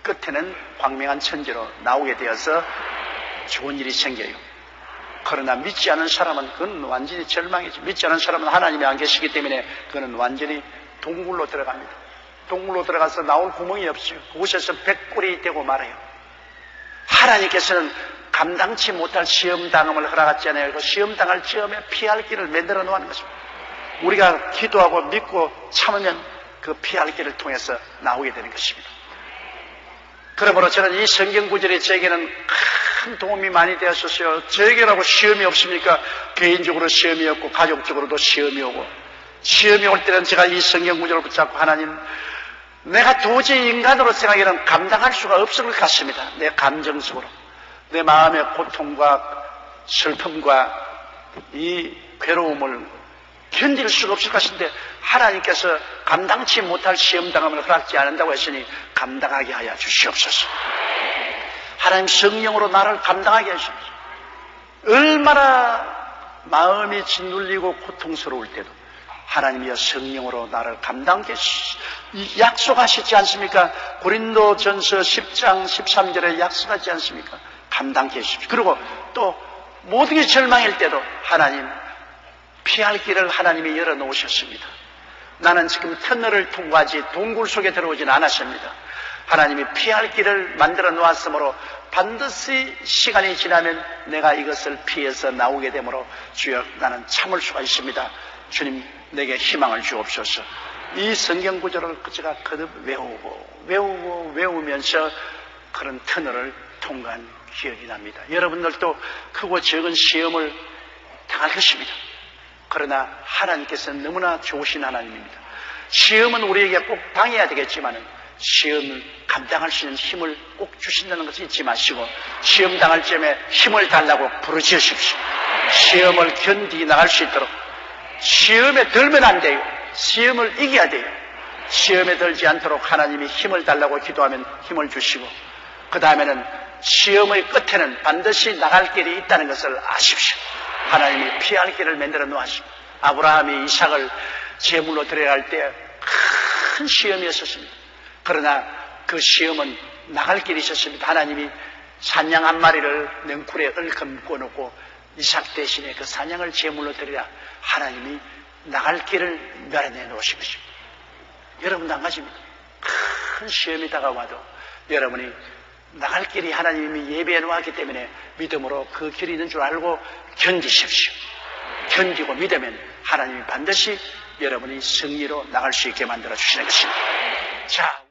끝에는 광명한 천지로 나오게 되어서 좋은 일이 생겨요. 그러나 믿지 않은 사람은 그건 완전히 절망이지. 믿지 않은 사람은 하나님이 안 계시기 때문에 그는 완전히 동굴로 들어갑니다. 동굴로 들어가서 나올 구멍이 없어요. 그곳에서 백골이 되고 말아요. 하나님께서는 감당치 못할 시험당함을 허락하잖아요. 그 시험당할 시험에 피할 길을 만들어 놓은 것입니다. 우리가 기도하고 믿고 참으면 그 피할 길을 통해서 나오게 되는 것입니다. 그러므로 저는 이 성경 구절이 저에게는 큰 도움이 많이 되었었어요. 저에게라고 시험이 없습니까? 개인적으로 시험이 없고 가족적으로도 시험이 오고, 시험이 올 때는 제가 이 성경 구절을 붙잡고 하나님, 내가 도저히 인간으로 생각에는 감당할 수가 없을 것 같습니다. 내 감정적으로 내 마음의 고통과 슬픔과 이 괴로움을 견딜 수가 없을 것인데 하나님께서 감당치 못할 시험당함을 허락지 않는다고 했으니 감당하게 하여 주시옵소서. 하나님 성령으로 나를 감당하게 하시옵소서. 얼마나 마음이 짓눌리고 고통스러울 때도 하나님이여 성령으로 나를 감당하게 약속하시지 않습니까? 고린도전서 10장 13절에 약속하지 않습니까? 감당케 해주십시오. 그리고 또 모든 게 절망일 때도 하나님 피할 길을 하나님이 열어놓으셨습니다. 나는 지금 터널을 통과하지 동굴 속에 들어오지는 않았습니다. 하나님이 피할 길을 만들어 놓았으므로 반드시 시간이 지나면 내가 이것을 피해서 나오게 되므로 주여 나는 참을 수가 있습니다. 주님 내게 희망을 주옵소서. 이 성경 구절을 제가 거듭 외우면서 그런 터널을 통과한 기억이 납니다. 여러분들도 크고 적은 시험을 당할 것입니다. 그러나 하나님께서는 너무나 좋으신 하나님입니다. 시험은 우리에게 꼭 당해야 되겠지만 시험을 감당할 수 있는 힘을 꼭 주신다는 것을 잊지 마시고 시험 당할 점에 힘을 달라고 부르짖으십시오. 시험을 견디 나갈 수 있도록 시험에 들면 안 돼요. 시험을 이겨야 돼요. 시험에 들지 않도록 하나님이 힘을 달라고 기도하면 힘을 주시고 그 다음에는 시험의 끝에는 반드시 나갈 길이 있다는 것을 아십시오. 하나님이 피할 길을 만들어 놓으시고 아브라함이 이삭을 제물로 드려야 할 때 큰 시험이었습니다. 그러나 그 시험은 나갈 길이 있었습니다. 하나님이 산양 한 마리를 넝쿨에 얼금 꺼놓고 이삭 대신에 그 산양을 제물로 드리라 하나님이 나갈 길을 마련해 놓으신 것입니다. 여러분도 한 가지입니다. 큰 시험이 다가와도 여러분이 나갈 길이 하나님이 예비해 놓았기 때문에 믿음으로 그 길이 있는 줄 알고 견디십시오. 견디고 믿으면 하나님이 반드시 여러분이 승리로 나갈 수 있게 만들어 주시는 것입니다. 자.